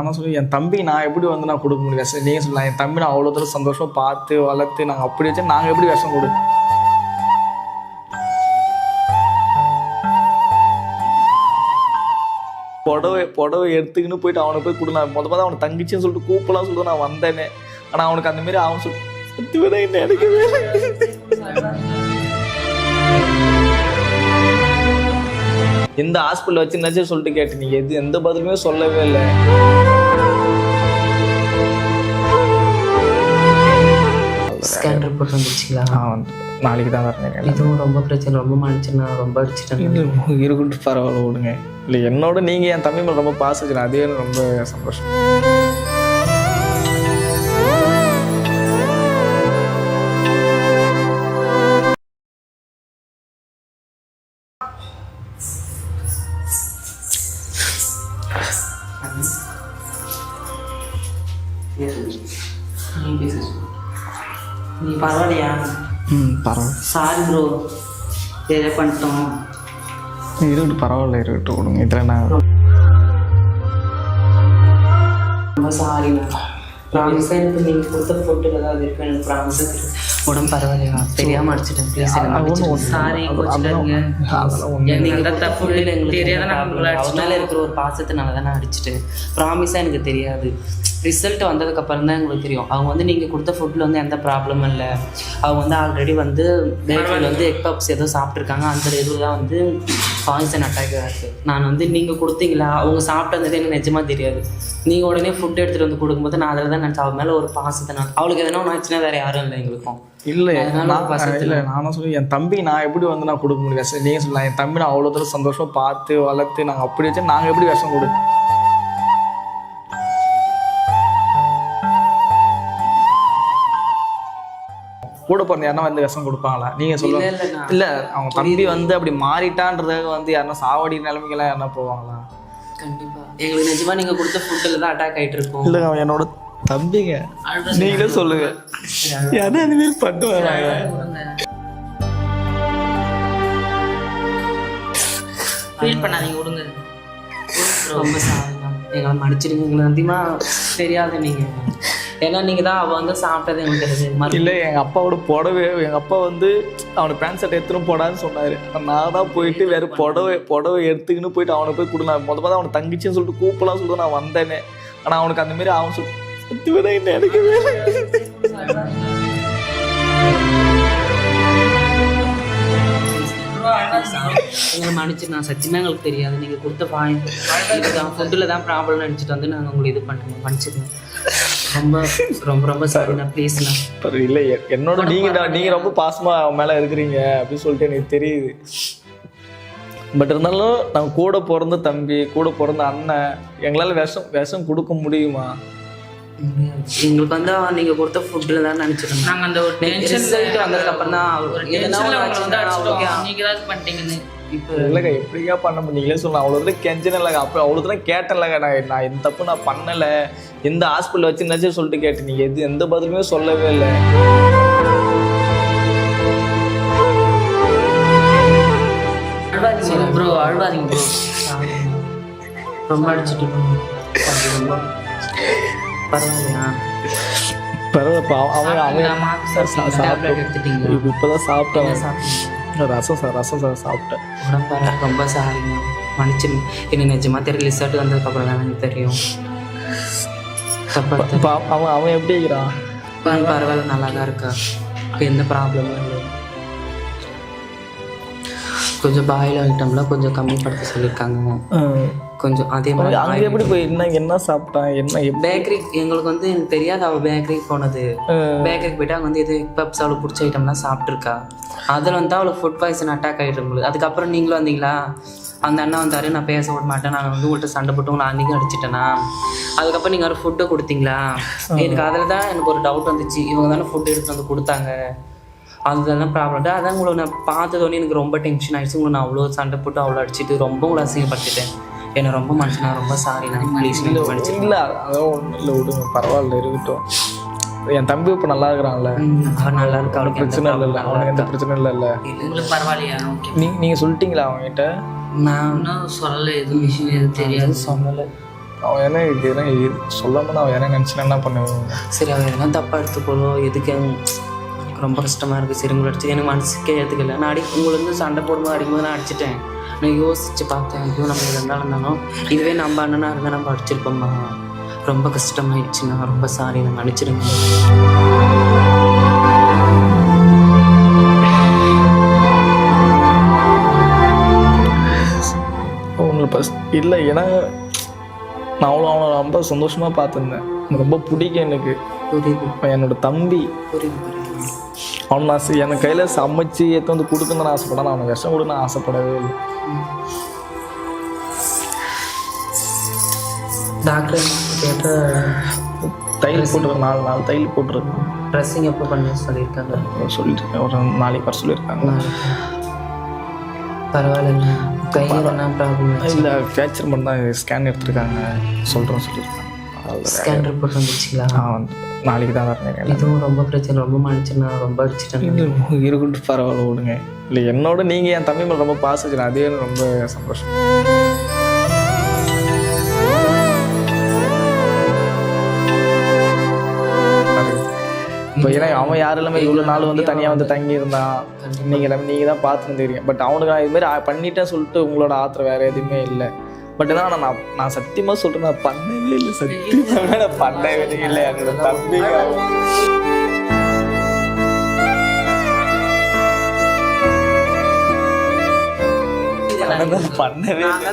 ஆனால் சொல்லி என் தம்பி நான் எப்படி வந்து நான் கொடுக்க முடியும் விஷம்? நீங்கள் சொல்லலாம் என் தம்பி நான் அவ்வளோ தூரம் சந்தோஷமாக பார்த்து வளர்த்து நாங்கள் அப்படி வச்சு நாங்கள் எப்படி விஷம் கொடுப்போம்? புடவை எடுத்துக்கின்னு போயிட்டு அவனை போய் கொடு. நான் மொதல் அவனை தங்கிச்சின்னு சொல்லிட்டு கூப்பலாம் சொல்லிட்டு நான் வந்தேனே. ஆனால் அவனுக்கு அந்த மாதிரி அவன் சொல்லி சத்து வேணா என்ன எடுக்கவே எந்த ஹாஸ்பிட்டல் வச்சுருந்தாச்சும் சொல்லிட்டு கேட்டு நீங்கள் எந்த பதிலுமே சொல்லவே இல்லை. ஸ்கேன் ரிப்போர்ட் வந்துச்சுங்களா? நாளைக்கு தான் வரேன். இதுவும் ரொம்ப பிரச்சனை, ரொம்ப மன்னிச்சுண்ணா, ரொம்ப அடிச்சுட்டேன். இருக்கட்டும் பரவாயில்ல விடுங்க. இல்லை என்னோட நீங்கள் என் தம்பி மேலே ரொம்ப பாசம் வச்சுருக்கேன், அதே ரொம்ப சந்தோஷம். நீ பரவாயில்லையா? பரவாயில்ல. சாரி ப்ரோ, எதை பண்ணிட்டோம். இருக்கட்டும் பரவாயில்ல, இருக்கட்டும் விடுங்க. இதில் நான் ரொம்ப சாரிண்ணா. ப்ராமிஸாக எனக்கு நீங்கள் கொடுத்த ஃபுட்டில் ஏதாவது இருக்கு, எனக்கு ப்ராமிஸாக இருக்கு. உடம்பு பரவாயில்லையா? தெரியாமல் அடிச்சிட்டேன், ப்ளீஸ். சாரி, நீங்கள் தப்பு தெரியாத அவனால இருக்கிற ஒரு பாசத்தினால தான் நான் அடிச்சிட்டேன். ப்ராமிஸாக எனக்கு தெரியாது. ரிசல்ட் வந்ததுக்கப்புறம் தான் எங்களுக்கு தெரியும். அவங்க வந்து நீங்கள் கொடுத்த ஃபுட்டில் வந்து எந்த ப்ராப்ளமும் இல்லை. அவங்க வந்து ஆல்ரெடி வந்து பேக்கரியில் வந்து எக் பப்ஸ் ஏதோ சாப்பிட்ருக்காங்க. அந்த இது தான் வந்து பாய்சன் அட்டாக் ஆகிருக்கு. நான் வந்து நீங்கள் கொடுத்தீங்களா, அவங்க சாப்பிட்டது எனக்கு நிஜமாக தெரியாது. நீங்கள் உடனே ஃபுட் எடுத்துகிட்டு வந்து கொடுக்கும்போது நான் அதில் தான் நினச்சேன். அவள் மேலே ஒரு பாசத்தை நான் அவளுக்கு எதனா ஒன்று ஆச்சுன்னா வேறு யாரும் இல்லை எங்களுக்கும். இல்லை இல்லை நானும் சொல்லி என் தம்பி நான் எப்படி வந்து நான் கொடுக்க முடியும் விஷம்? நீங்கள் சொல்லலாம் என் தம்பி நான் அவ்வளோ தூரம் சந்தோஷமாக பார்த்து வளர்த்து நாங்கள் அப்படி வச்சு நாங்கள் எப்படி விஷம் கொடுப்போம்? கூட பிறந்த யாருன்னா வந்து விஷம் கொடுப்பாங்களா? நீங்கள் சொல்லுங்க. இல்லை அவங்க தம்பி வந்து அப்படி மாறிட்டான்றதாக வந்து யாருன்னா சாவடி நிலைமைக்கெல்லாம் யாருன்னா போவாங்களா? கண்டிப்பாக எங்களுக்கு நிஜமாக நீங்கள் கொடுத்த ஃபுட்டில் தான் அட்டாக் ஆகிட்டு இருக்கோம். இல்லை அவன் என்னோட தம்பிங்க, நீங்களே சொல்லுங்க. யாரும் அந்த மாதிரி பண்ணிட்டு வராங்க. ஃபீல் பண்ணாதீங்க, விடுங்க. ரொம்ப சாரிங்க, எங்களை மன்னிச்சிடுங்க. எங்களை அதிகமாக தெரியாது நீங்கள், ஏன்னா நீங்கள் தான் அவள் வந்து சாப்பிட்டது எனக்கு தெரியுது. இல்லை எங்கள் அப்பாவோட புடவை, எங்கள் அப்பா வந்து அவனை பேண்ட் ஷர்ட் எடுத்துன்னு போடான்னு சொன்னார். நான் தான் போயிட்டு வேறு புடவை எடுத்துக்கின்னு போயிட்டு அவனை போய் கொடு. நான் மொதல் அவனை தங்கிச்சின்னு சொல்லிட்டு கூப்பலாம் சொல்லிட்டு நான் வந்தேனே. ஆனால் அவனுக்கு அந்த மாதிரி அவன் சொல்லி சத்து வேணா என்ன எடுக்கவே எங்களை மன்னிச்சு. நான் சத்தியமாக எங்களுக்கு தெரியாது. நீங்கள் கொடுத்த ஃபுட்டில் தான் ப்ராப்ளம் நினச்சிட்டு வந்து நாங்கள் உங்களை இது பண்ணுறோம். மன்னிச்சிருங்க. ரொம்ப ரொம்ப ரொம்ப சாரிண்ணா, ப்ளீஸ்ண்ணா. இல்லை என்னோட நீங்கள் ரொம்ப பாசமாக அவன் மேலே இருக்கிறீங்க அப்படின்னு சொல்லிட்டு எனக்கு தெரியுது. பட் இருந்தாலும் நான் கூட பிறந்த தம்பி, கூட பிறந்த அண்ணன், எங்களால் விஷம் கொடுக்க முடியுமா? எங்களுக்கு வந்து நீங்கள் கொடுத்த ஃபுட்டில் தான் நினச்சிருக்கோம். நாங்கள் அந்த ஒரு ரிசல்ட் வந்ததுக்கப்புறம் தான் நீங்கள் தான் பண்ணிட்டீங்கன்னு. இப்போ இல்லைங்க எப்படியா பண்ண முடியும்? நீங்களே சொல்லலாம். அவ்வளோ தூரம் கெஞ்சன இல்லைங்க, அப்போ அவ்வளோ தூரம் கேட்டேன்லங்க. நான் எந்த தப்பு நான் பண்ணலை, எந்த ஹாஸ்பிட்டல் வச்சுருந்தாச்சும் சொல்லிட்டு கேட்டு நீங்கள் எந்த பதிலுமே சொல்லவே இல்லை. ப்ரோ அழுவாதீங்க ப்ரோ, ரொம்ப அடிச்சுட்டு பரவாயில்லையா? பரவாயில்ல. இப்போதான் சாப்பிட்டேன் ரசம் சாப்பிட்டேன். உடம்பு ரொம்ப சாரிங்க, மன்னிச்சிருங்க. எனக்கு நிஜமாக தெரியல. ரிசல்ட் வந்ததுக்கப்புறம் தான் எனக்கு தெரியும். அவன் எப்படி இருக்கிறான்? பரவாயில்ல, நல்லா தான் இருக்கா. எந்த ப்ராப்ளமும் இல்லை. கொஞ்சம் பாயில் ஐட்டம்லாம் கொஞ்சம் கம்மிப்படுத்த சொல்லியிருக்காங்க. கொஞ்சம் அதே மாதிரி அங்கே எப்படி போய் என்ன சாப்பிட்டான்? என்ன பேக்கரி எங்களுக்கு வந்து எனக்கு தெரியாது. அவள் பேக்கரிக்கு போனது. பேக்கரிக்கு போய்ட்டு அங்கே வந்து எது பப்ஸ் அவளுக்கு பிடிச்ச ஐட்டம்லாம் சாப்பிட்ருக்கா. அதில் வந்து அவளுக்கு ஃபுட் பாய்சன் அட்டாக் ஆகிட்டு உங்களுக்கு. அதுக்கப்புறம் நீங்களும் வந்தீங்களா? அந்த அண்ணா வந்தார், நான் பேச விட மாட்டேன், நான் வந்து உங்கள்கிட்ட சண்டை போட்டு உங்களை அன்றைக்கும் அடிச்சிட்டேனா. அதுக்கப்புறம் நீங்கள் ஒரு ஃபுட்டை கொடுத்தீங்களா? எனக்கு அதில் தான் எனக்கு ஒரு டவுட் வந்துச்சு. இவங்க தானே ஃபுட் எடுத்து வந்து கொடுத்தாங்க, அதுதான் ப்ராப்ளம். அதான் உங்களை நான் பார்த்ததோடனே எனக்கு ரொம்ப டென்ஷன் ஆகிடுச்சு. உங்களை நான் அவ்வளோ சண்டை போட்டு அவ்வளோ அடிச்சுட்டு ரொம்ப உங்களை அசிங்கப்படுத்திட்டேன். என்னை ரொம்ப மனுஷனா ரொம்ப சாரி. நான் ப்ளீஸ் மன்னிச்சு. இல்லை அதான் ஒன்றும் இல்லை, விடுங்க பரவாயில்ல, இருக்கட்டும். என் தம்பி இப்போ நல்லா இருக்கிறான்ல? அவன் நல்லா இருக்கா, அவனுக்கு பிரச்சனை இல்லை, அவனுக்கு எந்த பிரச்சனை இல்லை. உங்களுக்கு பரவாயில்லையா? நீங்கள் சொல்லிட்டீங்களா அவங்ககிட்ட? நான் இன்னும் சொல்லலை, எதுவும் விஷயம் எதுவும் தெரியாது, சொல்லலை. அவன் என்ன சொல்லாமல் அவன் என்ன நினச்சினா என்ன பண்ணுவேன். சரி அவன் எதனா தப்பாக எடுத்து போதும் எதுக்கு எனக்கு ரொம்ப கஷ்டமாக இருக்குது. சரி உங்களை அடிச்சு எனக்கு மனசுக்கே ஏற்றுக்கல. நான் உங்களை வந்து சண்டை போடும்போது அடிக்கும்போது நான் அடிச்சிட்டேன். நான் யோசிச்சு பார்த்தேன், ஐயோ நம்ம இருந்தாலும் இதுவே நம்ம அண்ணனா இருந்தால் நம்ம அடிச்சிருப்போம்மா. ரொம்ப கஷ்டமாயிடுச்சுண்ணா, ரொம்ப சாரி, நான் அடிச்சிருங்க. இல்லை ஏன்னா நான் அவனை ரொம்ப சந்தோஷமாக பார்த்துருந்தேன். ரொம்ப பிடிக்கும் எனக்கு. புரியுது. என்னோட தம்பி. புரியுது. அவன் நான் என் கையில் சமைச்சு எடுத்து வந்து கொடுக்கணும்னு ஆசைப்படேன். நான் அவனுக்கு விஷம் கூட நான் ஆசைப்படவே இல்லை. டாக்டர் கேட்ட தையல் போட்டுருக்கேன், 4 நாள் தையல் போட்டுருக்கேன். ட்ரெஸ்ஸிங் எப்போ பண்ண சொல்லியிருக்காங்க? சொல்லியிருக்கேன், ஒரு நாளைக்கு வர சொல்லியிருக்காங்க. பரவாயில்ல, கையில் என்ன ப்ராப்ளம் இல்லை ஃப்ராக்சர் மட்டும் தான் ஸ்கேன் எடுத்துருக்காங்க சொல்லியிருக்காங்க. ஸ்கேன் ரிப்போர்ட் வந்துச்சுங்களா? வந்து நாளைக்கு தான் வரேன். இதுவும் ரொம்ப பிரச்சனை, ரொம்ப மன்னிச்சுண்ணா, ரொம்ப அடிச்சிட்டேன். இருக்கட்டும் பரவாயில்ல விடுங்க. இல்லை என்னோட நீங்கள் என் தம்பி மேலே ரொம்ப பாசம் வச்சுருக்கேன், அதே ரொம்ப சந்தோஷம். இப்போ ஏன்னா அவன் யாரும் இல்லாமல் இவ்வளோ நாள் வந்து தனியாக வந்து தங்கி இருந்தான். நீங்கள் தான் பார்த்துருந்துருக்கீங்க. பட் அவனுக்கு நான் இதுமாரி பண்ணிட்டேன்னு சொல்லிட்டு உங்களோட ஆத்திரம் வேறு எதுவுமே இல்லை. பட் என்ன நான் சத்தியமாக சொல்கிறேன், நான் பண்ணவே இல்லை. சத்தியமாக நான் பண்ணவே இல்லை. என்னோட தம்பி பண்ணவே நான்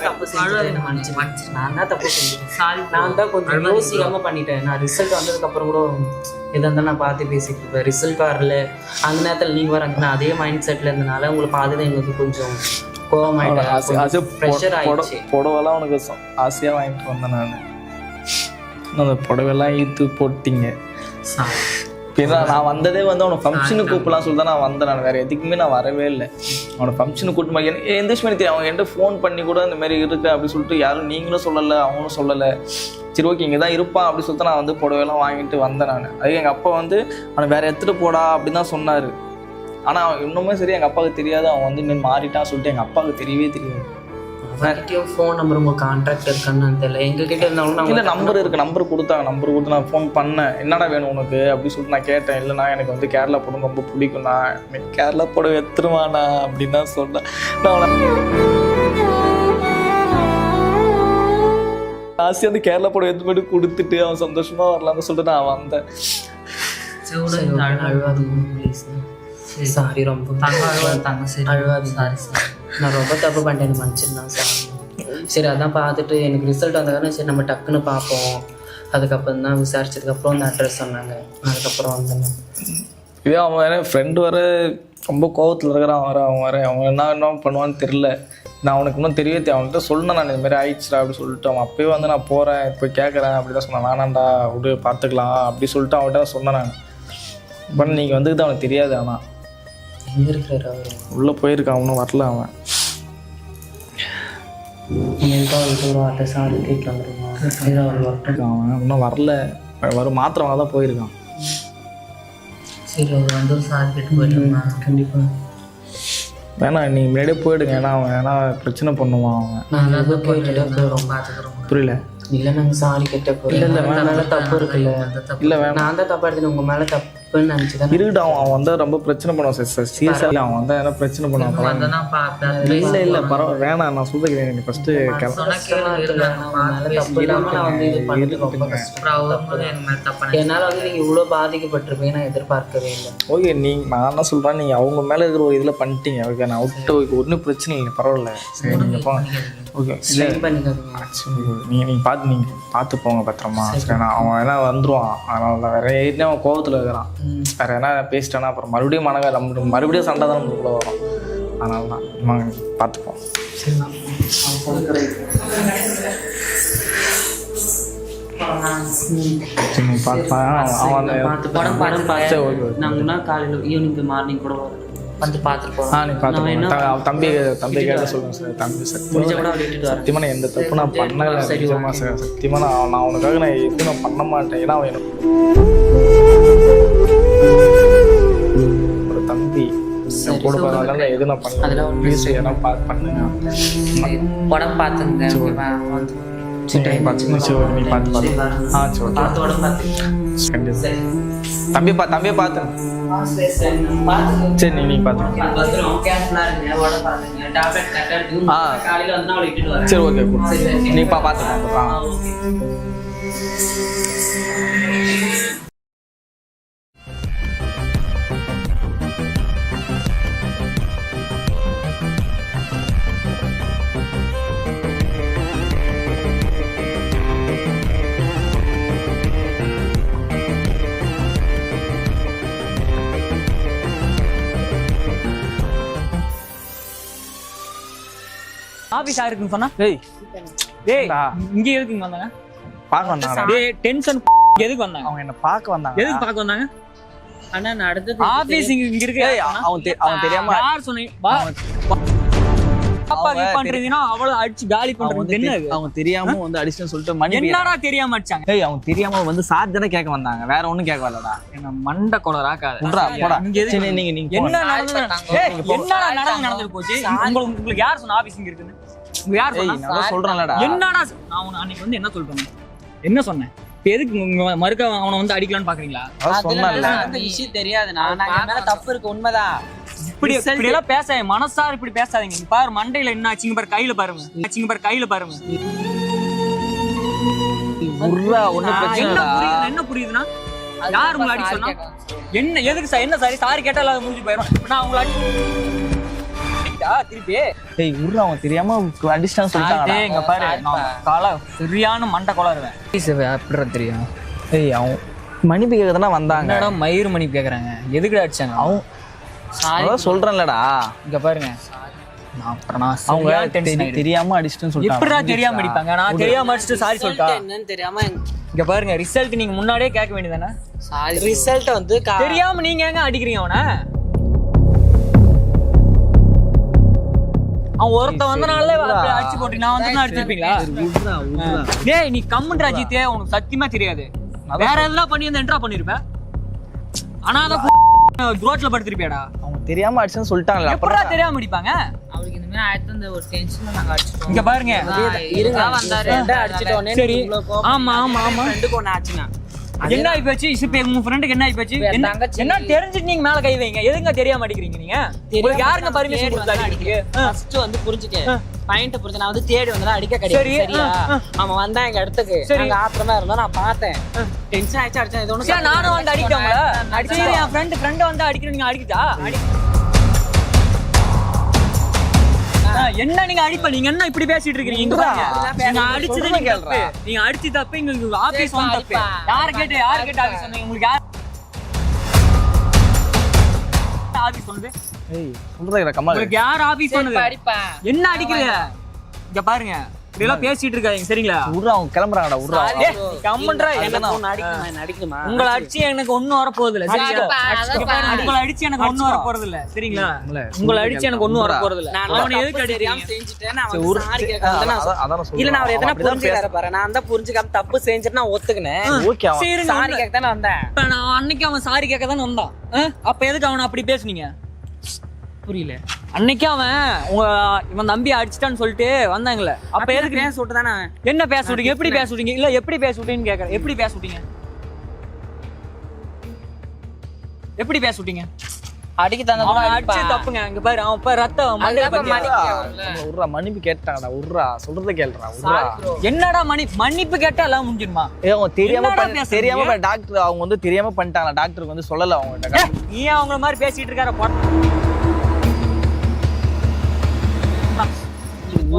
தான் கொஞ்சம் யோசிக்காம பண்ணிட்டேன். நான் ரிசல்ட் வந்ததுக்கப்புறம் கூட எதாக இருந்தாலும் நான் பார்த்து பேசிட்டு இருப்பேன். ரிசல்ட் வரல அந்த நேரத்தில் நீங்கள் வர நான் அதே மைண்ட் செட்டில் இருந்தனால உங்களை பார்த்து தான் எங்களுக்கு கொஞ்சம் கோவமாயிட்டேன். ப்ரெஷர் ஆகிடுச்சு. புடவெல்லாம் உனக்கு ஆசையாக வாங்கிட்டு வந்தேன். நான் அந்த புடவெல்லாம் ஈர்த்து போட்டிங்க. ஏன்னா நான் வந்ததே வந்து அவனை ஃபங்க்ஷனுக்கு கூப்பிடலாம் சொல்லி தான் நான் வந்தேன். நான் வேறு எதுக்குமே நான் வரவே இல்லை. அவனை ஃபங்க்ஷனுக்கு கூப்பிட்டு மாதிரி எனக்கு எந்த விஷயமே தெரியும். அவங்க என்கிட்ட ஃபோன் பண்ணி கூட இந்த மாதிரி இருக்கு அப்படின்னு சொல்லிட்டு யாரும் நீங்களும் சொல்லலை, அவங்களும் சொல்லலை. சரி ஓகே இங்கே தான் இருப்பான் அப்படின்னு சொல்லிட்டு நான் வந்து புடவையெல்லாம் வாங்கிட்டு வந்தேன். நான் அதுக்கு எங்கள் அப்பா வந்து அவனை வேறு எடுத்துகிட்டு போடா அப்படின்னு தான் சொன்னார். ஆனால் அவன் இன்னுமே சரி எங்கள் அப்பாவுக்கு தெரியாது. அவன் வந்து இன்னும் மாறிட்டான்னு சொல்லிட்டு எங்கள் அப்பாவுக்கு தெரியவே தெரியாது. ஃபோன் நம்பர் உங்கள் கான்டாக்ட் இருக்கான்னு தெரியல. எங்ககிட்ட இருந்தாலும் இல்லை நம்பர் இருக்குது, நம்பர் கொடுத்தாங்க. நம்பர் கொடுத்து நான் ஃபோன் பண்ணேன், என்னடா வேணும் உனக்கு அப்படின்னு சொல்லிட்டு நான் கேட்டேன். இல்லைண்ணா எனக்கு வந்து கேரளா போட ரொம்ப பிடிக்கும்ண்ணா, எனக்கு கேரளா போட எடுத்துருவாண்ணா அப்படின்னு தான் சொன்னேன். நான் அவனை ஆசையாக வந்து கேரளா போட எடுத்து போய்ட்டு கொடுத்துட்டு அவன் சந்தோஷமாக வரலான்னு சொல்லிட்டு நான் வந்தேன். சாரி, ரொம்ப அழுவாது. நான் ரொம்ப தப்பு பண்ணிட்டேன், மன்னிச்சிருந்தேன் சார். சரி அதான் பார்த்துட்டு எனக்கு ரிசல்ட் வந்ததுக்கான சரி நம்ம டக்குன்னு பார்ப்போம். அதுக்கப்புறம் தான் விசாரிச்சதுக்கப்புறம் அந்த அட்ரஸ் சொன்னாங்க. அதுக்கப்புறம் வந்தேன். இதே அவன் வேற ஃப்ரெண்டு வர ரொம்ப கோவத்தில் இருக்கிறான். அவன் என்ன பண்ணுவான்னு தெரில. நான் அவனுக்கு இன்னும் தெரியவே அவன்கிட்ட சொல்லணும். நான் இதுமாரி ஆயிடுச்சுடா அப்படின்னு சொல்லிட்டு அவன் அப்போயே வந்து நான் போகிறேன் இப்போ கேட்குறேன் அப்படி தான் சொன்னான். வேணாண்டா விடு பார்த்துக்கலாம் அப்படி சொல்லிட்டு அவன்கிட்ட நான் சொன்னேன். நான் பட் நீங்கள் வந்துக்கிட்டு அவனுக்கு தெரியாது. ஆனால் எங்கே இருக்கிறாரு அவர்? உள்ளே போயிருக்கான், அவனும் வரல. அவன் சாரி கேட்டு வந்துருக்கான். அவன் இன்னும் வரல, வரும் மாத்திரம் அவன் தான் போயிருக்கான். சரி அவர் வந்து சாரி கேட்டு போயிருக்கான். கண்டிப்பாக வேணாம் நீங்கள் முன்னாடியே போயிடுங்க. ஏன்னா அவன் ஏன்னா பிரச்சனை பண்ணுவான். அவன் நான் போயிட்டு பார்த்துக்கிறோம். புரியல. இல்லை நாங்கள் சாரி கேட்ட போகிறோம். இல்லை மேலே தப்பு இருக்குல்ல. இல்லை நான் தான் தப்பாக எடுத்துன்னு உங்கள் மேலே தப்புன்னு நினச்சிதான் இருக்கட்டும். அவன் வந்து ரொம்ப பிரச்சனை பண்ணுவான் சார். சீரியஸாக அவன் வந்து என்ன பிரச்சனை பண்ணுவான். இல்லை பரவாயில்ல வேணாம். நான் சொல்லிக்கிறேன். எனக்கு ஃபஸ்ட்டு தப்பு இல்லாமல் நான் வந்து இது பண்ணி ரொம்ப கஷ்டம். என்னால் வந்து நீங்கள் இவ்வளோ பாதிக்கப்பட்டிருப்பீங்க நான் எதிர்பார்க்கவே இல்லை. ஓகே நான் என்ன சொல்கிறேன், நீங்கள் அவங்க மேலே இருக்கிற ஒரு இதில் பண்ணிட்டீங்க. ஓகே நான் அவுட்டு ஒன்றும் பிரச்சனை இல்லை, பரவாயில்ல. சரி நீங்கள் போங்க. ஓகே நீங்கள் பார்த்து போங்க பத்திரமா. சரி நான் அவன் ஏன்னா வந்துடுவான். அதனால வேறு ஏற்கனவே அவன் கோவத்தில் இருக்கிறான். வேறு என்ன பேசிட்டானா அப்புறம் மறுபடியும் மறுபடியும் சண்டை தான் நம்மளுக்குள்ள வரும். அதனால தான் நம்ம பார்த்துப்போம். சரிண்ணா நாங்கள் காலையில் ஈவினிங் மார்னிங் கூட வந்து பார்த்துட்டு போகிறோம். நீ பார்த்து தம்பி கேட்ட சொல்லுங்கள் சார். தம்பி சத்தியமாக நான் எந்த தப்பு நான் பண்ணலை. நிஜமாக சார் சத்தியமாக நான் அவனுக்காக நான் எதுவும் நான் பண்ண மாட்டேன். ஏன்னா அவன் எனக்கு ஒரு தம்பி கூட போகிறதால எதுவும் நான் பண்ணல. ப்ளீஸ் ஏன்னா பண்ணுங்க. படம் பார்த்துங்க. முடிச்சுட்டு நீ பார்த்து சரி நீ பார்த்து சரி, பார்த்து வா. சரி ஓகே பார்த்து உடம்பு பார்த்து. கண்டிப்பா சரி. தம்பியை பார்த்து சரி, பார்த்து. சரி நீ பார்த்து பத்திரம் கேர்ஃபுல்லா இருங்க, உடம்பு பார்த்துங்க. டாக்டர் கரெக்டா எடுத்து காலையில வந்து அவளை இட்டுட்டு வரேன். சரி ஓகே cool. சரி, சரி. நீ பார்த்து ஓகே. ஆபீஸ் ஆயிருக்குன்னு சொன்னா டேய் டேய் டா. இங்க எதுக்கு வந்தாங்க? பார்க்க வந்தாங்க டேய் டென்ஷன் எதுக்கு வந்தாங்க? அவங்க என்ன பார்க்க வந்தாங்க எதுக்கு பார்க்க வந்தாங்க? அண்ணா, நான் அடுத்தது ஆபீஸ் இங்க இருக்கு. ஏய் அவன் தெரியாம யார் சொன்னீங்க? வா. அப்பா அவங்க பண்றீங்கன்னா அவள அடிச்சு காலி பண்றது என்ன இது? அவங்க தெரியாம வந்து அடிச்சுன்னு சொல்லிட்டு மணி என்னடா தெரியாம அடிச்சாங்க? ஏய் அவங்க தெரியாம வந்து சார்ஜரை கேட்க வந்தாங்க, வேற ஒண்ணும் கேட்க வரலடா. என்ன மண்டை கொளராக்காத. விட்றா போடா. இங்க எதுக்கு? சரி நீங்க என்ன போங்க. நடந்தது? ஏய் என்னடா நடந்தது போச்சு? உங்களுக்கு யார் சொன்ன ஆபீஸ் இங்க இருக்குன்னு? உங்களுக்கு யார் ஏய் சொன்னா? நான் சொல்றேன்லடா. என்னடா நான் உன்னை அன்னைக்கு வந்து என்ன சொல்றேன்? என்ன சொன்னேன்? இப்ப எதுக்கு உங்க மறுக்க அவனை வந்து அடிக்கலாம்னு பாக்குறீங்களா? அதான் சொன்னேன்ல. அந்த விஷயம் தெரியாதுண்ணா. நான் என் மேல தப்பு இருக்கு, உண்மைதான். இப்படி எல்லாம் பேசாதீங்க, மனசார இப்படி பேசாதீங்க. இங்க பாரு மண்டையில என்ன ஆச்சுங்க பாரு, கையில பாருங்க. உர்ரா ஒண்ணும் பிரச்சனை என்ன இல்லடா. புரியுது? என்ன புரியுதுன்னா யார் உங்களை அடிக்க சொன்னா? என்ன எதுக்கு சார்? என்ன சாரி கேட்டா எல்லாம் முடிஞ்சு போயிடும். நான் உங்களை அடிச்சா திருப்பி ஏய் உர்ரா அவன் தெரியாம அடிச்சான்னு சொல்லிட்டாங்கடா. இங்க பாரு, நான் கால சரியான மண்டை கொளாருவேன். அப்படிடா தெரியும். ஏய் அவன் மணிப்பு கேட்க தானே வந்தாங்க. என்னடா மயிறு மணி கேக்குறாங்க, எதுக்குடா அடிச்சாங்க? அவன் அதான் சொல்றேன்லடா. இங்க பாருங்க, அவங்க தெரியாம அடிச்சிட்டுன்னு சொல்லிட்டாங்க. எப்படிடா தெரியாம அடிப்பாங்க? நான் தெரியாம அடிச்சுட்டு சாரி சொல்லிட்டா? என்னன்னு தெரியாம இங்க பாருங்க, ரிசல்ட் நீங்க முன்னாடியே கேட்க வேண்டியதானே? ரிசல்ட் வந்து தெரியாம நீங்க எங்க அடிக்கிறீங்க அவனை? அவன் ஒருத்த வந்தனால அடிச்சு போட்டு நான் வந்து அடிச்சிருப்பீங்களா? உர்ரா உர்ரா. டேய் நீ கம்முன்ற அஜித்தே, உனக்கு சத்தியமா தெரியாது. வேற எதெல்லாம் பண்ணி வந்து என்ட்ரா பண்ணிருப்ப. ஆனா அத ரோட்ல படுத்திருப்பியாடா. அவங்க தெரியாம அடிச்சுன்னு சொல்லிட்டாங்கல. எப்படா தெரியாம அடிப்பாங்க? அவளுக்கு இந்த மாதிரி ஆயிரத்து அந்த ஒரு டென்ஷன்ல நாங்க அடிச்சிட்டோம். இங்க பாருங்க, இருங்க வந்தாரு அடிச்சிட்டோனே. சரி ஆமா ரெண்டுக்கு ஒண்ணு ஆச்சுனா என்ன ஆயி போச்சு? இப்ப உங்க ஃப்ரெண்டுக்கு என்ன ஆயி போச்சு? என்ன தெரிஞ்சிட்டு நீங்க மேல கை வைங்க. எதுங்க தெரியாம அடிக்கிறீங்க நீங்க? உங்களுக்கு யாருங்க பர்மிஷன் கொடுத்தாங்க? ஃபர்ஸ்ட் வந்து புரிஞ்சுக்க பாயிண்ட் புரிஞ்சு. நான் வந்து தேடி வந்தா அடிக்க கிடையாது, சரியா? அவன் வந்தா எங்க இடத்துக்கு, நாங்க ஆத்திரமா இருந்தோம், நான் பார்த்தேன். டென்ஷன் ஆயிடுச்சு, அடிச்சேன். இது ஒண்ணு நானும் வந்து அடிக்கவங்கள அடிச்சு என் ஃப்ரெண்ட் வந்து அடிக்கிறேன். நீங்க அடிக்கிட்டா என்ன நீங்க அடிப்ப? நீங்க என்ன இப்படி பேசிட்டு இருக்கீங்க? இங்க பாருங்க, நீங்க அடிச்சது நீங்க தப்பு. நீங்க அடிச்சு தப்பு. இங்க ஆபீஸ் வந்து தப்பு. யார் கேட்டு ஆபீஸ் வந்தீங்க? உங்களுக்கு யார் ஆபீஸ் சொன்னது? ஏய் சொல்றதுடா கமல். உங்களுக்கு யார் ஆபீஸ் சொன்னது? என்ன அடிக்கிறீங்க? இங்க பாருங்க, இப்படி எல்லாம் பேசிட்டு இருக்காதீங்க, சரிங்களா? உர்ரா அவங்க கிளம்புறாங்கடா. உர்ரா கம்மன்றா. அடிக்கணுமா? உங்களை அடிச்சு எனக்கு ஒண்ணும் வர போறது இல்ல, சரியா? உங்களை அடிச்சு எனக்கு ஒண்ணும் வர போறது இல்ல, சரிங்களா? உங்களை அடிச்சு எனக்கு ஒண்ணும் வர போறது இல்ல. அவனை எதுக்கு அடிக்கிறீங்க? செஞ்சுட்டேன். நான் வந்து சாரி கேட்கறேன். இல்ல நான் அவர் எதனா புரிஞ்சுக்கார பாரு. நான் தான் புரிஞ்சுக்காம தப்பு செஞ்சுட்டு நான் ஒத்துக்கினேன். ஓகே சரி, சாரி கேட்க தானே வந்தேன். இப்ப நான் அன்னைக்கு அவன் சாரி கேட்க தானே வந்தான். அப்ப எதுக்கு அவனை அப்படி பேசுனீங்க? புரியல. அன்னைக்கு அவன் இவன் தம்பி அடிச்சிட்டான்னு சொல்லிட்டு வந்தாங்கல்ல, அப்ப எதுக்கு பேச விட்டு தானே? என்ன பேச விட்டீங்க? எப்படி பேச விட்டீங்க? இல்ல எப்படி பேச விட்டீங்கன்னு கேக்குறேன். எப்படி பேச விட்டீங்க? எப்படி பேச விட்டீங்க? அடிக்க தந்த அவன் அடிச்சு தப்புங்க. இங்க பாரு, அவன் இப்ப ரத்தம் மண்டையில பத்தி. உர்ரா மன்னிப்பு கேட்டாங்கடா. உர்ரா சொல்றத கேளுடா. உர்ரா என்னடா மன்னிப்பு கேட்டா எல்லாம் முடிஞ்சிருமா? ஏய் அவங்க என்னடா பேசுறீங்க? தெரியாம டாக்டர் அவங்க வந்து தெரியாம பண்ணிட்டாங்க. டாக்டருக்கு வந்து சொல்லல அவங்க கிட்ட. நீ அவங்கள மாதிரி பேசிட்டு இருக்கார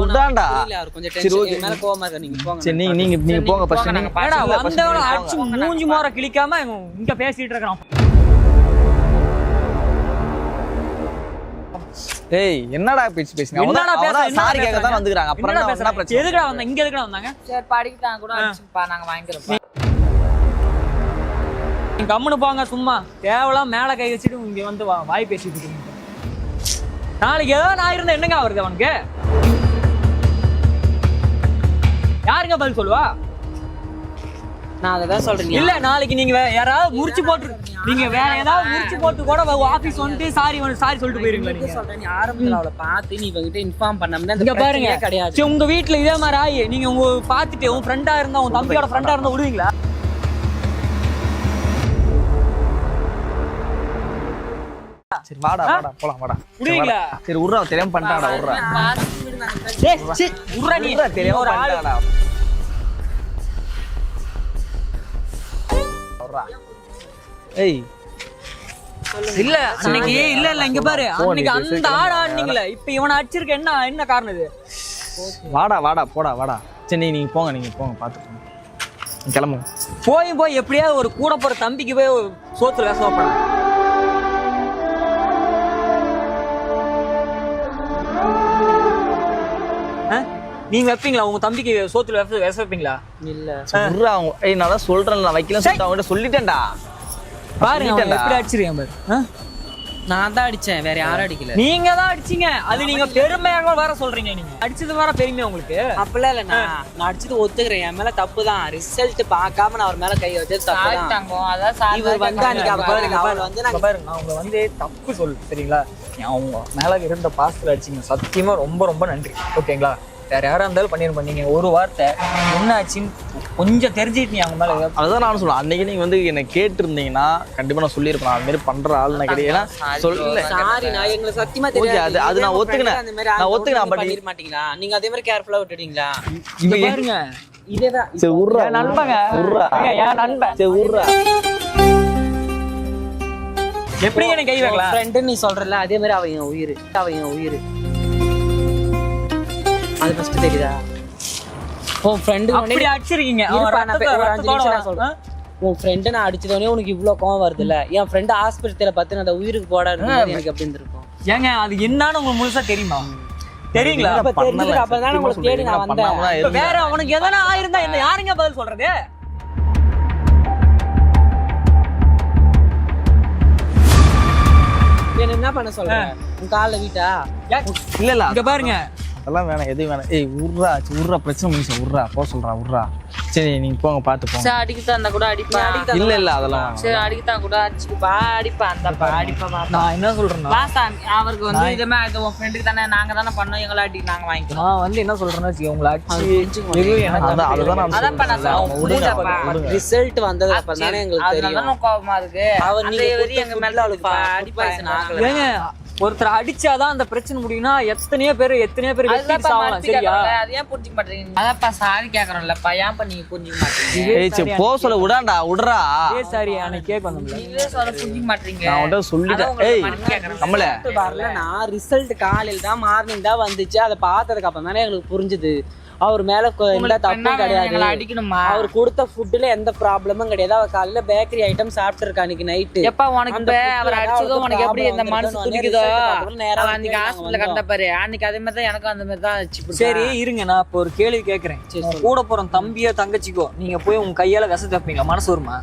உடாண்டா. கொஞ்சம் டென்ஷன் மேல கோவமா இருக்க. நீங்க போங்க. சரி நீங்க போங்க ஃபர்ஸ்ட். நீங்க வந்தவள அடிச்சு மூஞ்சி மோர கிளிக்காம இங்க பேசிட்டு இருக்கான். ஏய் என்னடா பேசுங்க? என்னடா பேச? சாரி கேட்க தான் வந்துக்கறாங்க. அப்புறம் என்ன பிரச்சனை? எதுக்குடா வந்தாங்க? இங்க எதுக்குடா வந்தாங்க? சரி படிக்கிட்டாங்க கூட அடிச்சுப்பா, நாங்க வாங்கிக்கிறோம். நீங்க கம்முனு போங்க. சும்மா தேவலாம் மேல கை வச்சுட்டு இங்க வந்து வாய் பேசிட்டு இருக்கீங்க. நாளைக்கு ஏதோ நான் இருந்தா என்னங்க வருது அவனுக்கு? யாருங்க பதில் சொல்லுவா? நான் அதை தான் சொல்றேன். இல்ல நாளைக்கு நீங்க யாராவது முறிச்சு போட்டு நீங்க வேற ஏதாவது முறிச்சு போட்டு கூட ஆபீஸ் வந்துட்டு சாரி சொல்லிட்டு போயிருங்களா நீங்க? சொல்றேன், நீ ஆரம்பத்துல அவளை பார்த்து நீ இவங்கிட்ட இன்ஃபார்ம் பண்ணாம இங்க பாருங்க கிடையாது. சரி, உங்க வீட்டுல இதே மாதிரி ஆயி நீங்க உங்க பாத்துட்டு உன் ஃப்ரெண்டா இருந்தா உன் தம்பியோட ஃப்ரெண்டா இருந்தா விடுவீங்களா? சரி வாடா போலாம் வாடா. விடுவீங்களா? சரி உர்றா, தெரியாம பண்ணிட்டாடா உர்றா. உர்றா நீ தெரியாம ஒரு ஆளு. பண்ணிட்டாடா உர்றா. ஏய் இல்ல அன்னைக்கு இல்ல இங்க பாரு, அன்னைக்கு அந்த ஆள் ஆடுனீங்களே, இப்ப இவனை அடிச்சிருக்க என்ன காரணம் இது? வாடா போடா. சரி நீங்க போங்க பாத்துக்கோங்க, கிளம்புங்க. போய் எப்படியாவது ஒரு கூட போற தம்பிக்கு போய் சோத்துல வேச வைப்பேன். நீங்க வைப்பீங்களா உங்க தம்பிக்கு சோத்துல வேச வைப்பீங்களா? இல்ல உர்றா. ஏய் நான் தான் சொல்றேன், நான் வைக்கலன்னு சொல்லிட்டு அவங்ககிட்ட சொல்லிட்டேன்டா. பாருங்க அவன் எப்படி அடிச்சிருக்கேன் பாரு. நான் தான் அடிச்சேன், வேற யாரும் அடிக்கல. நீங்க தான் அடிச்சீங்க, அது நீங்க பெருமையாக வேற சொல்றீங்க. நீங்க அடிச்சது வேற பெருமை உங்களுக்கு. அப்பெல்லாம் இல்ல, நான் அடிச்சது ஒத்துக்கிறேன், என் மேல தப்பு தான். ரிசல்ட் பார்க்காம நான் அவர் மேல கை வச்சது தப்பு தான். இவர் வந்து அன்னைக்கு அவர் வந்து நான் பாருங்க, நான் உங்களை வந்து தப்பு சொல்லு சரிங்களா? அவங்க மேல இருந்த பாசத்துல அடிச்சீங்க, சத்தியமா ரொம்ப நன்றி ஓகேங்களா? வேற யாரா இருந்தாலும் பண்ணிருப்பேன். நீங்க ஒரு வார்த்தை என்ன ஆச்சுன்னு கொஞ்சம் தெரிஞ்சுட்டு நீ அவங்க மேல அதுதான் நான் சொல்லுவேன். அன்னைக்கு நீங்க வந்து என்ன கேட்டிருந்தீங்கன்னா கண்டிப்பா நான் சொல்லியிருப்பேன். அது மாதிரி பண்ற ஆள் நான் கிடையாது. சொல்லல சாரி, நான் எங்களுக்கு சத்தியமா ஓகே, தெரியாது. அது நான் ஒத்துக்கினேன். நான் ஒத்துக்கினேன். பட் பண்ணிர மாட்டீங்களா நீங்க? அதே மாதிரி கேர்ஃபுல்லா விட்டுட்டீங்களா? இங்க பாருங்க, இதேதான். சரி உர்றா நண்பங்க, உர்றா என் நண்பன். சரி உர்றா. எப்படி எனக்கு கை வைக்கலாம்? ஃப்ரெண்ட் நீ சொல்றல, அதே மாதிரி அவன் என் உயிர். அது ஃபர்ஸ்ட் தெரியுதா? உன் ஃப்ரெண்டு அப்படி அடிச்சிருக்கீங்க. உன் ஃப்ரெண்டு நான் அடிச்சதோடனே உனக்கு இவ்வளவு கோவம் வருதுல்ல? என் ஃப்ரெண்டு ஆஸ்பத்திரியில பார்த்து அந்த உயிருக்கு போட எனக்கு எப்படி இருந்திருக்கும்? ஏங்க அது என்னன்னு உங்களுக்கு முழுசா தெரியுமா? தெரியுங்களா? அப்ப தெரிஞ்சதுக்கு அப்புறம் தான் உங்களுக்கு தேடி நான் வந்தேன். இப்ப வேற அவனுக்கு எதனா ஆயிருந்தா என்ன யாருங்க பதில் சொல்றது? என்ன பண்ண சொல்றேன்? உன் கால்ல வீட்டா? இல்ல இங்க பாருங்க, அதெல்லாம் வேணாம், எதுவும் வேணாம். ஏய் உர்றா பிரச்சனை முடிச்ச உர்றா சொல்றா. சரி நீங்க போங்க, பாத்து போங்க. சரி அடிக்கத்தான் இருந்தா கூட அடிப்பா. இல்ல அதெல்லாம் சரி அடிக்கத்தான் கூட அடிச்சுப்பா, அடிப்பா அந்த அடிப்பா. நான் என்ன சொல்றேன்னா, அவருக்கு வந்து இதுமே உன் ஃப்ரெண்டுக்கு தானே நாங்க தானே பண்ணோம், எங்களை அடி நாங்க வாங்கிக்கணும். நான் வந்து என்ன சொல்றேன்னா உங்களை அடிச்சு ரிசல்ட் வந்தது அப்புறம் தானே எங்களுக்கு தெரியும். கோபமா இருக்கு அவர் எங்க மேல ஏங்க ஒருத்தர் அடிச்சாதான் அந்த பிரச்சனை முடியும்னா எத்தனையோ பேர் சரியா? அதையும் புரிஞ்சுக்க மாட்டீங்க. அதான்ப்பா சாரி கேக்குறோம்லப்பா, ஏன்ப்பா நீங்க புரிஞ்சுக்க மாட்டீங்க? ஏய் சரி போ சொல்ல விடுறா. சாரி அன்னைக்கு கேக் வந்தோம்ல, நீங்களே சொல்ல புரிஞ்சுக்க மாட்டீங்க. நான் உன்கிட்ட சொல்லிட்டேன். ஏய் நம்மள வரல, நான் ரிசல்ட் காலையில தான் மார்னிங் தான் வந்துச்சு. அதை பார்த்ததுக்கு அப்புறம் தானே எங்களுக்கு புரிஞ்சுது அவர் மேல எந்த தப்பும் கிடையாது. அவர் கொடுத்த ஃபுட்ல எந்த ப்ராப்ளமும் கிடையாது. அவர் காலையில பேக்கரி ஐட்டம் சாப்பிட்டு இருக்கா அன்னைக்கு நைட்டு. எப்ப உனக்கு அவர் அடிச்சதோ உனக்கு எப்படி இந்த மனசு துடிக்குதோ, அன்னைக்கு ஹாஸ்பிட்டல்ல கண்ட பாரு, அன்னைக்கு அதே மாதிரி தான் எனக்கும் அந்த மாதிரி தான் ஆச்சு. சரி இருங்க, நான் இப்போ ஒரு கேள்வி கேட்கறேன். கூட போற தம்பியோ தங்கச்சிக்கோ நீங்க போய் உங்க கையால விஷ தப்பீங்க, மனசு வருமா?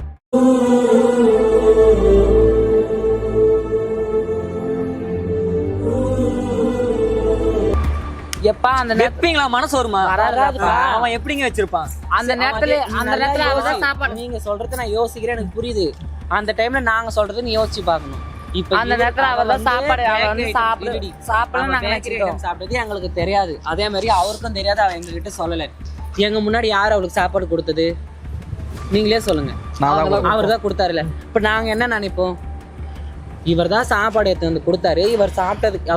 எப்பா அந்த வெப்பீங்களா? மனசு வருமா? அவன் எப்படிங்க வச்சிருப்பான் அந்த நேரத்துல அவதான் சாப்பாடு. நீங்க சொல்றது நான் யோசிக்கிறேன், எனக்கு புரியுது. அந்த டைம்ல நாங்க சொல்றது நீ யோசிச்சு பாக்கணும். இப்ப அந்த நேரத்துல அவதான் சாப்பாடு சாப்பிட்டது எங்களுக்கு தெரியாது. அதே மாதிரி அவருக்கும் தெரியாது, அவன் எங்க கிட்ட சொல்லல. எங்க முன்னாடி யார் அவளுக்கு சாப்பாடு கொடுத்தது நீங்களே சொல்லுங்க. அவர் தான் கொடுத்தாருல. இப்ப நாங்க என்ன நினைப்போம்? இவர் தான் சாப்பாடு எடுத்து வந்து கொடுத்தாரு, இவர் சாப்பிட்டதுக்கு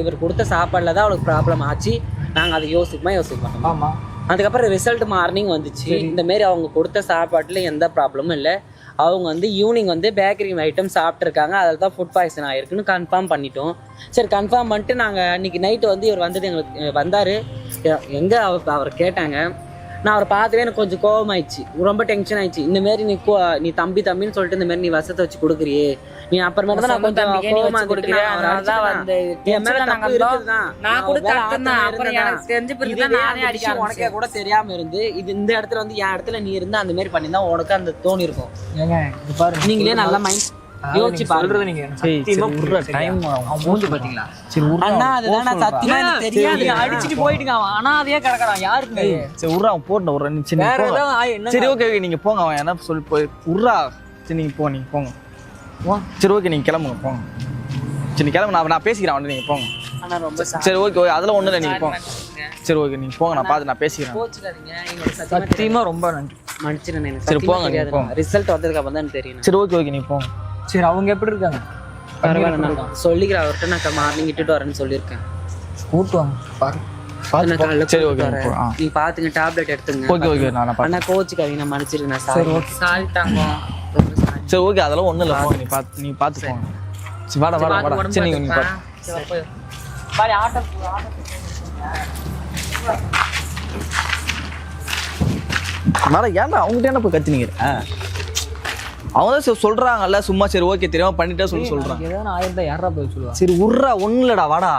இவர் கொடுத்த சாப்பாடுல தான் அவளுக்கு ப்ராப்ளம் ஆச்சு. நாங்கள் அதை யோசிக்க மாட்டோம். ஆமாம். அதுக்கப்புறம் ரிசல்ட் மார்னிங் வந்துச்சு. இந்த மாரி அவங்க கொடுத்த சாப்பாட்டில் எந்த ப்ராப்ளமும் இல்லை. அவங்க வந்து ஈவினிங் வந்து பேக்கரி ஐட்டம் சாப்பிட்ருக்காங்க, அதில் தான் ஃபுட் பாய்சன் ஆகிருக்குன்னு கன்ஃபார்ம் பண்ணிட்டோம். சரி கன்ஃபார்ம் பண்ணிட்டு நாங்கள் அன்றைக்கி நைட்டு வந்து இவர் வந்தது எங்களுக்கு வந்தார். எங்கே அவர் கேட்டாங்க. நான் அவரை பார்த்துட்டு எனக்கு கொஞ்சம் கோவமாயிடுச்சு, ரொம்ப டென்ஷன் ஆயிடுச்சு. இந்தமாரி நீ தம்பின்னு சொல்லிட்டு இந்த மாதிரி நீ வசத்தை வச்சு கொடுக்குறியே, நீ அப்புறமேட்டு தான் நான் கொஞ்சம் கோவமா உனக்கே கூட தெரியாம இருந்து இது இந்த இடத்துல வந்து என் இடத்துல நீ இருந்தா அந்த மாதிரி பண்ணிருந்தா உனக்கு அந்த தோணி இருக்கும். நீங்களே நல்லா மைண்ட் யோசிச்சு சொல்றது நீங்க சத்தியமா டைம் அவன் மூஞ்சி பாத்தீங்களா? சரி விட்றா, அண்ணா அதுதான் நான் சத்தியமா எனக்கு தெரியாது. நீங்க அடிச்சிட்டு போயிட்டுங்க, அவன் அனாதையா கிடக்குறான். யாருங்க சரி விட்றா, அவன் போட்டு ஒரு நிமிஷம் வேற ஏதாவது என்ன? சரி ஓகே நீங்க போங்க, அவன் என்ன சொல்லி போய் விட்றா. சரி நீங்க போங்க. சரி ஓகே நீங்க கிளம்புங்க, போங்க. சரி நீ கிளம்பு, நான் பேசிக்கிறேன் அவன், நீங்க போங்க. ஆனா ரொம்ப சரி ஓகே அதெல்லாம் ஒண்ணும் இல்லை, நீங்க போங்க. சரி ஓகே நீங்க போங்க, நான் பார்த்து நான் பேசிக்கிறேன். கோச்சுக்காதீங்க, எங்களுக்கு சத்தியமா சத்தியமா ரொம்ப நன்றி. மன்னிச்சிருங்க, எனக்கு சரி, சத்தியமா போங்க, தெரியாது. நீங்க போங்க. ரிசல்ட் வந்ததுக்கு அப்புறம் தான் எனக்கு தெரியும். சரி ஓகே நீங்க போங்க. சரி அவங்க எப்படி இருக்காங்க? பரவாயில்ல, நான் சொல்லிக்கிறேன் அவர்கிட்ட. நான் மார்னிங் இட்டுட்டு வரேன்னு சொல்லியிருக்கேன். கூட்டுவாங்க பாரு. நான் காலைல சரி கூட்டிட்டு ஓகே வரேன். நீ பாத்துங்க, டேப்லெட் எடுத்துங்க. ஓகே நான் அண்ணா கோச்சுக்காதீங்க, நான் மன்னிச்சிருங்க. நான் சாரி தங்கம். சரி ஓகே அதெல்லாம் ஒண்ணும் இல்லை, போங்க. நீ பார்த்து போங்க. சரி வாடா. சரி நீங்க பாத்து. பாரு ஆட்டோ வாடா. ஏன்டா அவங்ககிட்ட என்ன போய் கத்தினீங்க? அவங்க தான் சொல்றாங்கல்ல சும்மா. சரி ஓகே தெரியாம பண்ணிட்டா சொல்றாங்க. ஏதாவது 1000 தான் யாரா போய் சொல்லுவா? சரி உர்றா, ஒன்றும் இல்லடா, வாடா.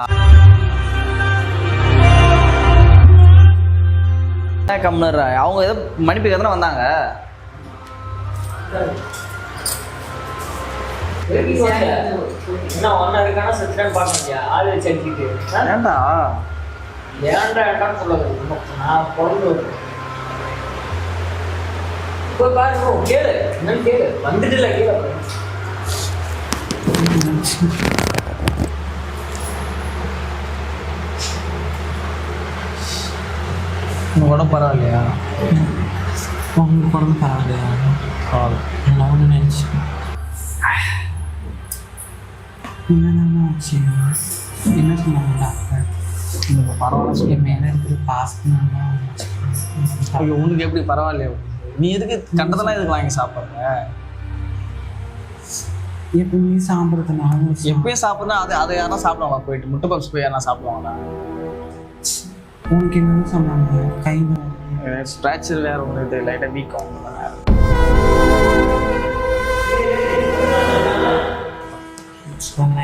கம்னர்ரா, அவங்க ஏதோ மன்னிப்பு தானே வந்தாங்க. என்ன ஒன்னா இருக்கானா செத்துட்டான்னு பாக்கறியா? ஆளு வச்சு அடிச்சிட்டு ஏன்டா ஏன்டா சொல்லுங்க. நான் பொறந்து போய் பாருங்க, கேளு என்னன்னு கேளு. வந்துட்டு இல்லை கீழே உடம்பு பரவாயில்லையா? உங்களுக்கு உடம்பு பரவாயில்லையா? நான் ஒன்று நினச்சேன். என்ன சொன்னாங்க டாக்டர்? உனக்கு பரவாயில்ல சொல்லி மேலே இருக்கிற பாஸ்ட் உனக்கு எப்படி பரவாயில்லையா? நீ எதுக்கு கண்டதெல்லாம் எதுக்கு வாங்கி சாப்பிட்ற? எப்பவுமே சாப்பிட்றதுனால எப்பயும் சாப்பிட்றா அதை யாரா சாப்பிடுவாங்க? போயிட்டு முட்டை பப்ஸ் போய் யாரா சாப்பிடுவாங்களா? உனக்கு என்னன்னு சொன்னாங்க? கை ஸ்ட்ராச்சர் வேற ஒன்று, இது லைட்டாக வீக் ஆகும்.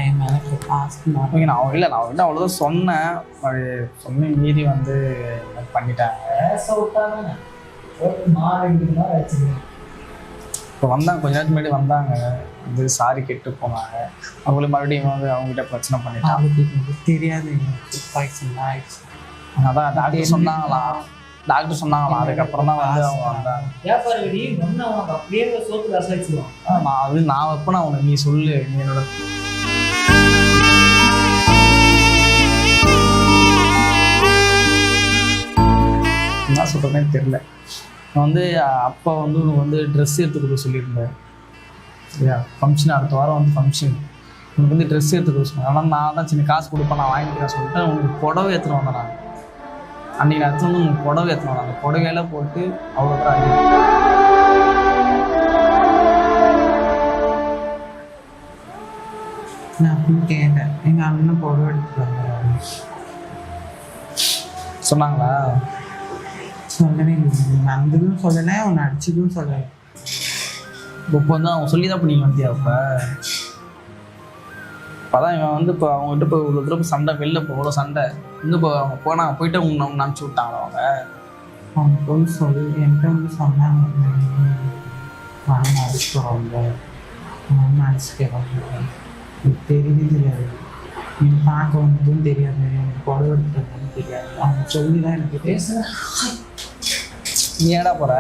என் மேலே பாஸ்ட் நான் அவங்ககிட்ட அவ்வளோதான் சொன்னேன். அது சொன்ன மீறி வந்து பண்ணிட்டாங்க. இப்போ வந்தாங்க, கொஞ்ச நேரத்துக்கு முன்னாடி வந்தாங்க, வந்து சாரி கேட்டு போனாங்க. அவங்களும் மறுபடியும் வந்து அவங்ககிட்ட பிரச்சனை பண்ணிட்டாங்க. தெரியாது, ஆயிடுச்சு. அதான் டாக்டர் சொன்னாங்களாம். அதுக்கப்புறம் தான் வந்து அவங்க வந்தாங்க. அப்படியே சோத்து ரசம் வச்சுருவான். நான் வைப்பேன் அவனை, நீ சொல்லு. நீ என்னோட என்ன சொல்கிறேன்னே தெரில. நான் வந்து அப்பா வந்து உனக்கு வந்து ட்ரெஸ் எடுத்து கொடுக்க சொல்லியிருந்தேன். சரியா? ஃபங்க்ஷன் அடுத்த வாரம் வந்து ஃபங்க்ஷன். உனக்கு வந்து ட்ரெஸ் எடுத்து கொடுக்க சொன்னேன். ஆனால் நான் தான் சின்ன காசு கொடுப்பேன், நான் வாங்கிக்கிறேன் சொல்லிட்டு உனக்கு புடவை எடுத்துன்னு வந்தேன். நான் அன்றைக்கி அடுத்து வந்து உங்களுக்கு புடவை எடுத்துன்னு வந்தேன். அந்த புடவையெல்லாம் போட்டு அவ்வளோ நான் கேட்டேன், எங்கள் அண்ணன் புடவை எடுத்துட்டு வந்தாரு. சொன்னாங்களா? சொல்லவே இல்லை. அந்ததும் சொல்லலை, அவனை அடிச்சதும் சொல்லலை. இப்போ வந்து அவங்க சொல்லி தான் இப்போ நீங்கள் வந்தியா? அப்போதான் இவன் வந்து இப்போ அவங்ககிட்ட இப்போ இவ்வளோ தூரம் சண்டை, வெளில இப்போ இவ்வளோ சண்டை வந்து இப்போ அவங்க போனாங்க, போயிட்டு அவங்க நினச்சி விட்டாங்களா? அவங்க போய் சொல்லி என்கிட்ட வந்து சொன்னாங்க, நான் அடிச்சுக்கிறோங்க, நான் அடிச்சுக்கிறோங்க. எனக்கு தெரியவே தெரியாது, நீ பார்க்க வந்ததும் தெரியாது, எனக்கு புடவை எடுத்துறதுன்னு தெரியாது. அவங்க சொல்லி தான் எனக்கு பேசுகிறேன். நீ ஏடா போற?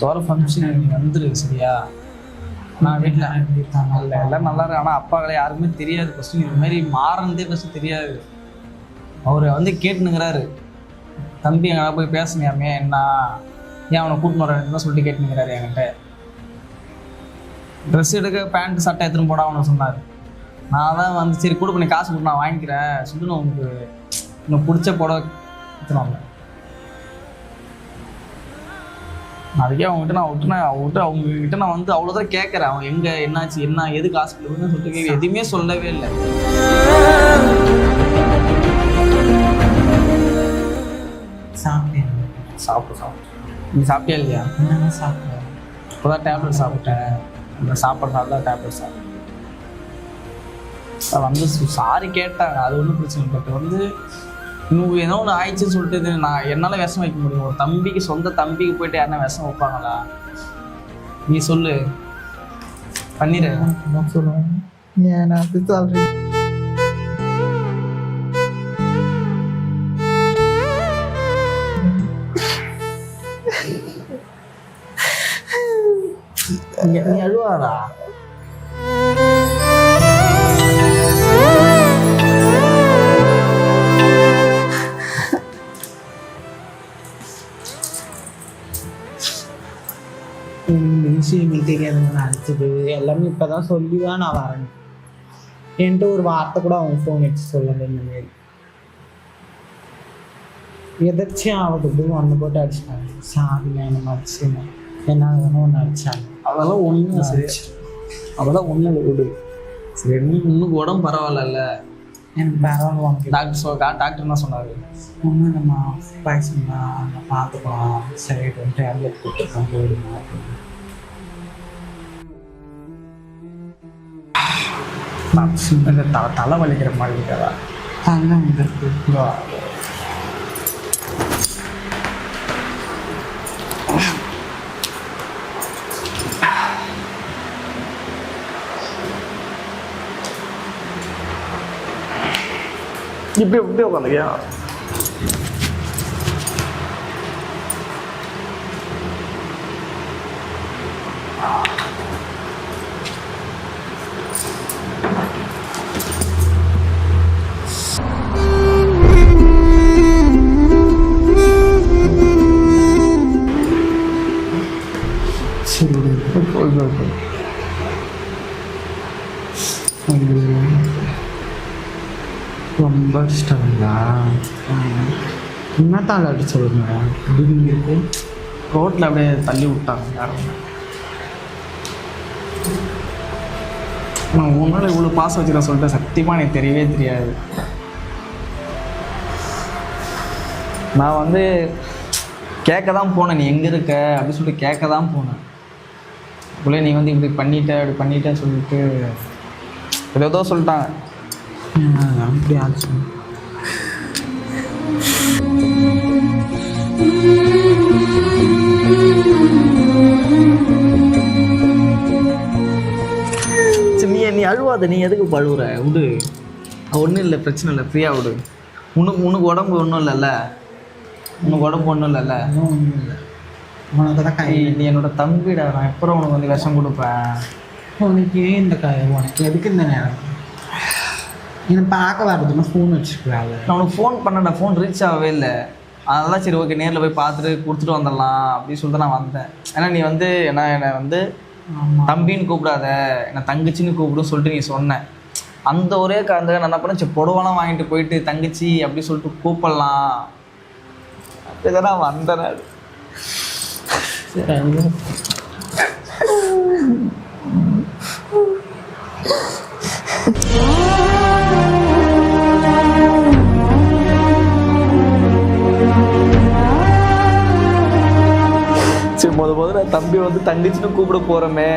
தோற ஃபங்க்ஷன் நீ வந்துரு, சரியா? நான் வீட்டில் இல்லை எல்லாம் நல்லா இருக்கு. ஆனால் அப்பாக்களை யாருக்குமே தெரியாது. ஃபஸ்ட்டு நீ இது மாதிரி மாறந்தே ஃபஸ்ட்டு தெரியாது. அவர் வந்து கேட்டுனுங்கிறாரு, தம்பி எங்கன்னா போய் பேசுனியாமே, என்ன ஏன் அவனை கூட்டின்னு வரேன்னு சொல்லிட்டு கேட்டுனுங்கிறாரு என்கிட்ட. ட்ரெஸ் எடுக்க பேண்ட் சட்டை எடுத்துன்னு போட அவனை சொன்னார். நான் தான் வந்து சரி கூட பண்ணி காசு கொடுத்து நான் வாங்கிக்கிறேன் சொல்லிட்டு நான் உனக்கு பிடிச்ச புடவை எடுத்துன்னு வந்தேன். அதுக்கே அவங்ககிட்ட அவங்ககிட்ட நான் வந்து அவ்வளோதான் கேட்குறேன். அவங்க எங்கே என்னாச்சு, என்ன எதுக்கு ஹாஸ்பிட்டலுன்னு சொல்லிட்டு எதுவுமே சொல்லவே இல்லை. சாப்பிட்டு நீ சாப்பிட்டியா இல்லையா? சாப்பிட்டேன். இப்போதான் டேப்லெட் சாப்பிட்டேன். இந்த சாப்பிட்றதால டேப்லெட் சாப்பிட்டேன். வந்து சாரி கேட்டாங்க, அது ஒன்றும் பிரச்சனை இல்லை. பட் வந்து இன்னும் ஏதோ ஒன்று ஆயிடுச்சுன்னு சொல்லிட்டு இது நான் என்னால் விஷம் வைக்க முடியும்? ஒரு தம்பிக்கு, சொந்த தம்பிக்கு போயிட்டு யாருன்னா விஷம் வைப்பாங்களா? நீ சொல்லு. பண்ணிடு. சொல்லுவேன் ஏன் அப்படி சொல்றேன்? நீ அழுவாரா? இந்த விஷயம் தெரியாதுங்க நினச்சது எல்லாமே இப்போதான் சொல்லி தான் நான் வரேன். என்கிட்ட ஒரு வார்த்தை கூட அவங்க ஃபோன் வச்சு சொல்லலை. இந்த மாரி எதாச்சும் ஆகுது ஒன்று போட்டு அடிச்சிட்டாங்க. சாமி என்ன அடிச்சுங்க என்ன ஒன்று அடிச்சாங்க. அதெல்லாம் ஒன்றும் சரி, அதெல்லாம் ஒன்றும் விடு. சரி, இன்னும் உடம்பு பரவாயில்ல? எனக்கு பரவாயில்ல வாங்க. டாக்டர் என்ன சொன்னார்? ஒன்றும் நம்ம பாய்ச்சனா நம்ம பார்த்துக்கலாம், சரி டேப்லெட் கொடுத்துருக்கோம் போயிடுங்க அப்படின்னு. இந்த தலை வலிக்கிற மாதிரி இருக்காதா? அதெல்லாம் வந்துருக்கு. இப்படி இப்படி உட்காந்துக்கியா? ரொம்ப இஷ்டங்களா? என்ன தாள் அடிச்சு சொல்லுங்க. இப்படி இருக்கு ரோட்டில் அப்படியே தள்ளி விட்டாங்க யாரும். நான் உன்னால இவ்வளோ பாசம் வச்சுக்கிறேன் சொல்லிட்டு சத்தியமாக எனக்கு தெரியவே தெரியாது. நான் வந்து கேட்க தான் போனேன், நீ எங்கே இருக்க அப்படின்னு சொல்லிட்டு கேட்க தான் போனேன். இவ்வளோ நீ வந்து இப்படி அப்படி பண்ணிட்டேன்னு சொல்லிட்டு ஏதோ சொல்லிட்டாங்க. அப்படி ஆச்சு. நீ அழுவாத, நீ எதுக்கு பழுவுற? விடு, ஒன்றும் இல்லை, பிரச்சனை இல்லை, ஃப்ரீயாக விடு. உனக்கு உடம்பு ஒன்றும் இல்லைல்ல? உனக்கு உடம்பு ஒன்றும் இல்லைல்ல? ஒன்றும் இல்லை. உனக்கு தான் கை. நீ என்னோட தம்பிடா, நான் எப்போ உனக்கு வந்து விஷம் கொடுப்பேன்? உனக்கு ஏன் இந்த கை? உனக்கு எதுக்கு இந்த நேரம்? என்னை பார்க்க வரதுன்னா ஃபோன் வச்சுக்கிறாங்க. நான் உனக்கு ஃபோன் பண்ணேன், ஃபோன் ரீச் ஆகவே இல்லை. அதெல்லாம் சரி ஓகே, நேரில் போய் பார்த்துட்டு கொடுத்துட்டு வந்துடலாம் அப்படின்னு சொல்லிட்டு நான் வந்தேன். ஏன்னா நீ வந்து என்னை வந்து தம்பின்னு கூப்பிடாத, என்னை தங்கச்சின்னு கூப்பிடுன்னு சொல்லிட்டு நீ சொன்னேன். அந்த ஒரே காரணம் நான் என்ன பண்ணேன், சரி புடவெல்லாம் வாங்கிட்டு போயிட்டு தங்கச்சி அப்படி சொல்லிட்டு கூப்பிடலாம் அப்படிதான் நான் வந்தேன். சரி சரி முதல்ல தம்பி வந்து தங்கச்சின்னு கூப்பிட போகிறோமே,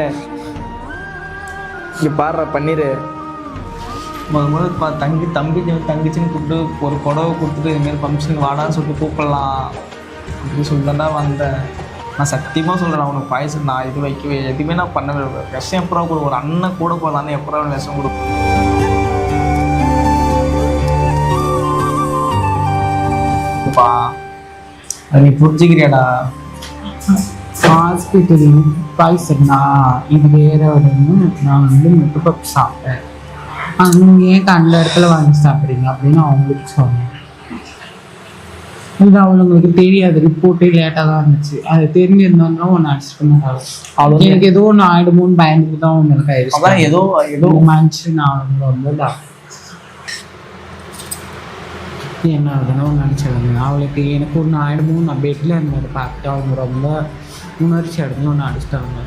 இங்கே பாடுற பண்ணிடு. முதல்ல தங்கச்சின்னு கூப்பிட்டு ஒரு புடவை கொடுத்துட்டு இதுமாரி ஃபங்க்ஷனுக்கு வாடான்னு சொல்லிட்டு கூப்பிடலாம் அப்படின்னு சொல்லிட்டு தான் வந்தேன். நான் சத்தியமாக சொல்கிறேன், நான் உனக்கு பாயசம் நான் இது வைக்கவே எதுவுமே நான் பண்ணவே இல்லை. விஷம் எப்படா கூட ஒரு அண்ணன் கூட போகலான்னு எப்படா விஷம் கொடுப்பேன்? அது நீ புரிஞ்சுக்கிறியாடா? ஹாஸ்பிட்டல் பாய்சன்னா இது வேற ஒன்று. நான் வந்து முட்டைப்பப்பு சாப்பிட்டேன். நீங்கள் ஏன் கண்ட இடத்துல வாங்கி சாப்பிட்றீங்க அப்படின்னு அவங்களுக்கு சொன்னேன். இது அவங்களுக்கு தெரியாது, ரிப்போர்ட்டே லேட்டாக தான் இருந்துச்சு. அது தெரிஞ்சிருந்தோம்னா ஒன்று அடிச்சுட்டு மாட்டாங்க. எனக்கு ஏதோ ஒன்று ஆகிடுமோன்னு பயந்துட்டு தான் உங்களுக்கு ஆயிடுச்சு. ஏதோ மனுச்சு நான் ரொம்ப என்ன அதெல்லாம் நினச்சிருந்தேன். அவளுக்கு எனக்கு ஒன்று ஆகிடுமோ, நான் பெட்டில் இருந்ததை பார்த்துட்டு அவங்க ரொம்ப உணர்ச்சி அடைஞ்சு ஒன்று அடிச்சிட்டாங்க.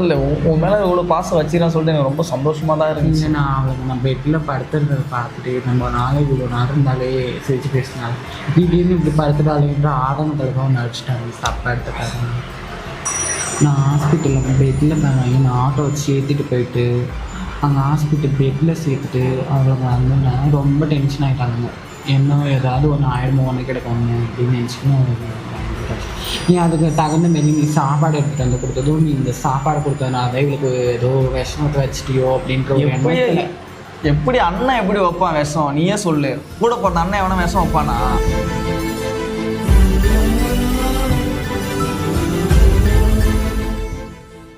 இல்லை உன் மேலே இவ்வளோ பாசம் வச்சுக்கிறான்னு சொல்லிட்டு எனக்கு ரொம்ப சந்தோஷமாக தான் இருந்துச்சு. நான் அவளுக்கு நான் பெட்டில் படுத்துறதை பார்த்துட்டு நம்ம நாளைக்கு இவ்வளோ நேரம் இருந்தாலே சிரிச்சு பேசினாங்க. திடீர்னு இப்படி படுத்துட்டாலேன்ற ஆதங்கத்தில் தான் ஒன்று அடிச்சிட்டாங்க. தப்பாக எடுத்துட்டாங்க. நான் ஹாஸ்பிட்டலில் பெட்டில் நான் ஆட்டோ வச்சு ஏற்றிட்டு போயிட்டு அங்கே ஹாஸ்பிட்டல் பெட்டில் சேர்த்துட்டு அவங்க வந்து ரொம்ப டென்ஷன் ஆகிட்டாங்க. இன்னும் ஏதாவது ஒன்று ஆயிரமோ ஒன்று கிடைக்காங்க அப்படின்னு நினச்சிக்கணும். நீ அதுக்கு தகுந்த மாரி நீ சாப்பாடு எடுத்துகிட்டு வந்து கொடுத்ததும் நீ இந்த சாப்பாடு கொடுத்ததுனால இவளுக்கு ஏதோ விஷமத்தை வச்சுட்டியோ அப்படின்ற ஒரு எண்ணத்தில். எப்படி அண்ணன் எப்படி வைப்பான் விஷம்? நீயே சொல்லு. கூட போட்ட அண்ணன் எவனா விஷம் வைப்பானா?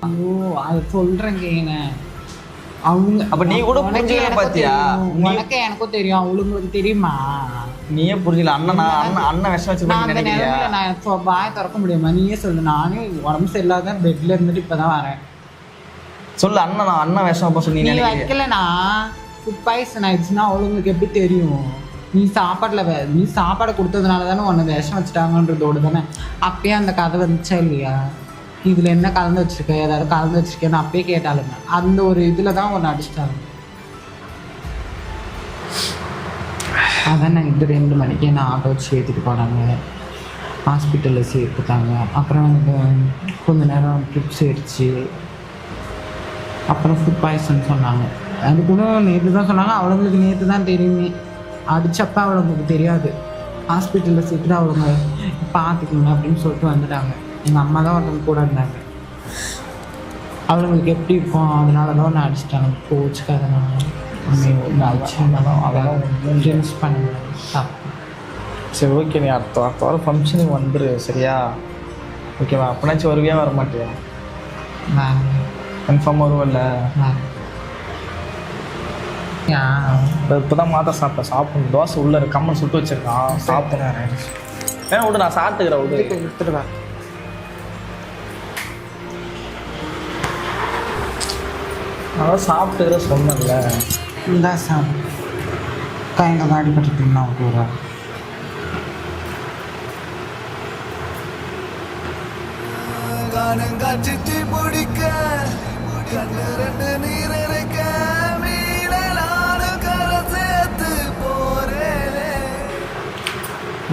ஐயோ அதை சொல்கிறேங்க. அவங்க அப்ப நீ கூட புரிஞ்சுக்கல பாத்தியா? உனக்கு எனக்கும் தெரியும், அவளுங்களுக்கு தெரியுமா? நீயே புரிஞ்சல. அண்ணன் விஷம் வச்சு நினைக்கிறியா? நான் வாய் திறக்க முடியுமா? நீயே சொல்லு. நானே உடம்பு சரியில்லாத பெட்ல இருந்துட்டு இப்பதான் வரேன். சொல்லு. அண்ணன் விஷம் வைப்ப சொல்லி நீ வைக்கலனா ஃபுட் பாய்சன் ஆயிடுச்சுன்னா அவளுங்களுக்கு எப்படி தெரியும்? நீ சாப்பாடு கொடுத்ததுனால தானே உன்னை விஷம் வச்சுட்டாங்கன்றதோடு தானே. அப்பயே அந்த கதை வந்துச்சா இல்லையா? இதில் என்ன கலந்து வச்சுருக்க, ஏதாவது கலந்து வச்சுருக்கேன்னு அப்பயே கேட்டாலுங்க. அந்த ஒரு இதில் தான் ஒன்று அடிச்சிட்டாங்க. அதான் நான் 2 மணிக்கு என்ன ஆட்டோ வச்சு ஏற்றிட்டு போனாங்க. ஹாஸ்பிட்டலில் சேர்த்துட்டாங்க. அப்புறம் கொஞ்ச நேரம் ட்ரிப்ஸ் ஏறிச்சு. அப்புறம் ஃபுட் பாய்சன் சொன்னாங்க. அது கூட நேற்று தான் சொன்னாங்க. அவளுங்களுக்கு நேற்று தான் தெரியுமே. அடித்தப்போ அவளுங்களுக்கு தெரியாது. ஹாஸ்பிட்டலில் சேர்த்துட்டு அவளுங்க பார்த்துக்குங்க அப்படின்னு சொல்லிட்டு வந்துட்டாங்க. எங்கள் அம்மா தான் ஒருத்தவங்க கூட இருந்தாங்க. அவளுங்களுக்கு எப்படி இருக்கும், அதனால தான் நான் அடிச்சிட்டாங்க. கோச்சுக்காதனால அதெல்லாம் ஜென்ஸ் பண்ண தப்பு. சரி ஓகே, நீ அடுத்த வாரம் ஃபங்க்ஷனுக்கு வந்துரு சரியா? ஓகேவா? அப்பனாச்சும் வருவியா வர மாட்டியா? கன்ஃபார்ம் வருவல்ல? இப்போதான் மாத்திரை சாப்பிட்டேன். சாப்பிடணும். தோசை உள்ள கம்மன் சுட்டு வச்சிருக்கான். சாப்பிட்றேன். வேணா விடு, நான் சாப்பிட்டுக்கிறேன். விடு, எடுத்துருவேன். அதான் சாப்பிட்டுக்கிற சொன்னல. இந்த சாப்பிட்டு கைங்க தான் அடிபட்டுட்டுன்னா விட்டுறேன்.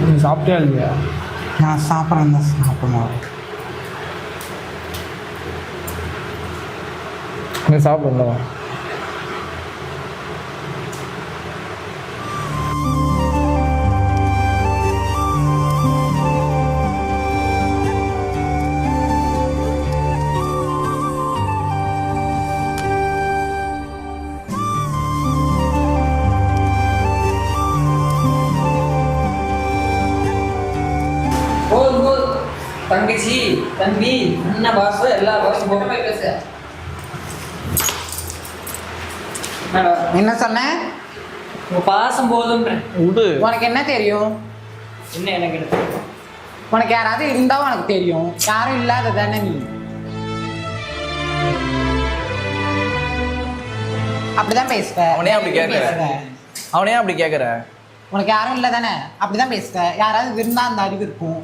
நீ சாப்பிட்டியா இல்லையா? நான் சாப்பிட்றேன் தான் சாப்பிடணும். நீ சாப்பிடுங்க. தங்கச்சி, தம்பி, அண்ணன் பாசு, எல்லா பாசும் போட்டு பேச. என்ன சொன்ன? உங்க பாசம் போதும்ன்றேன். விடு. உனக்கு என்ன தெரியும்? என்ன எனக்கு என்ன தெரியும்? உனக்கு யாராவது இருந்தா உனக்கு தெரியும். யாரும் இல்லாத தானே நீ. அப்படிதான் பேசுற. அவனே அப்படி கேட்குற? உனக்கு யாரும் இல்லை தானே? அப்படிதான் பேசுற. யாராவது இருந்தா அந்த அறிவு இருக்கும்.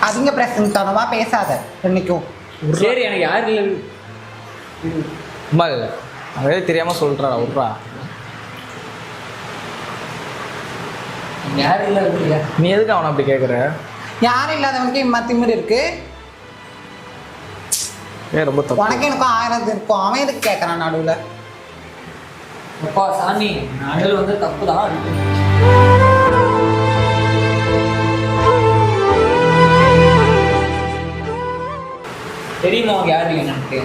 அதிக பிரசங்கத்தனமா பேசாத என்னைக்கும். சரி, எனக்கு யாரும் இல்லை. இல்லை அதே தெரியாம சொல்றா. விட்றா. யாரும் இல்லை. நீ எதுக்கு அவனை அப்படி கேட்குற? யாரும் இல்லாதவனுக்கு இம்மா திமிரு இருக்கு. ரொம்ப தப்பு. உனக்கு எனக்கும் 1000 இருக்கும். அவன் எதுக்கு கேட்கறான் நடுவுல? அப்பா சாமி, நாங்கள் வந்து தப்பு தான். தெரியுமா அவங்க யாரு இல்லை எனக்கு?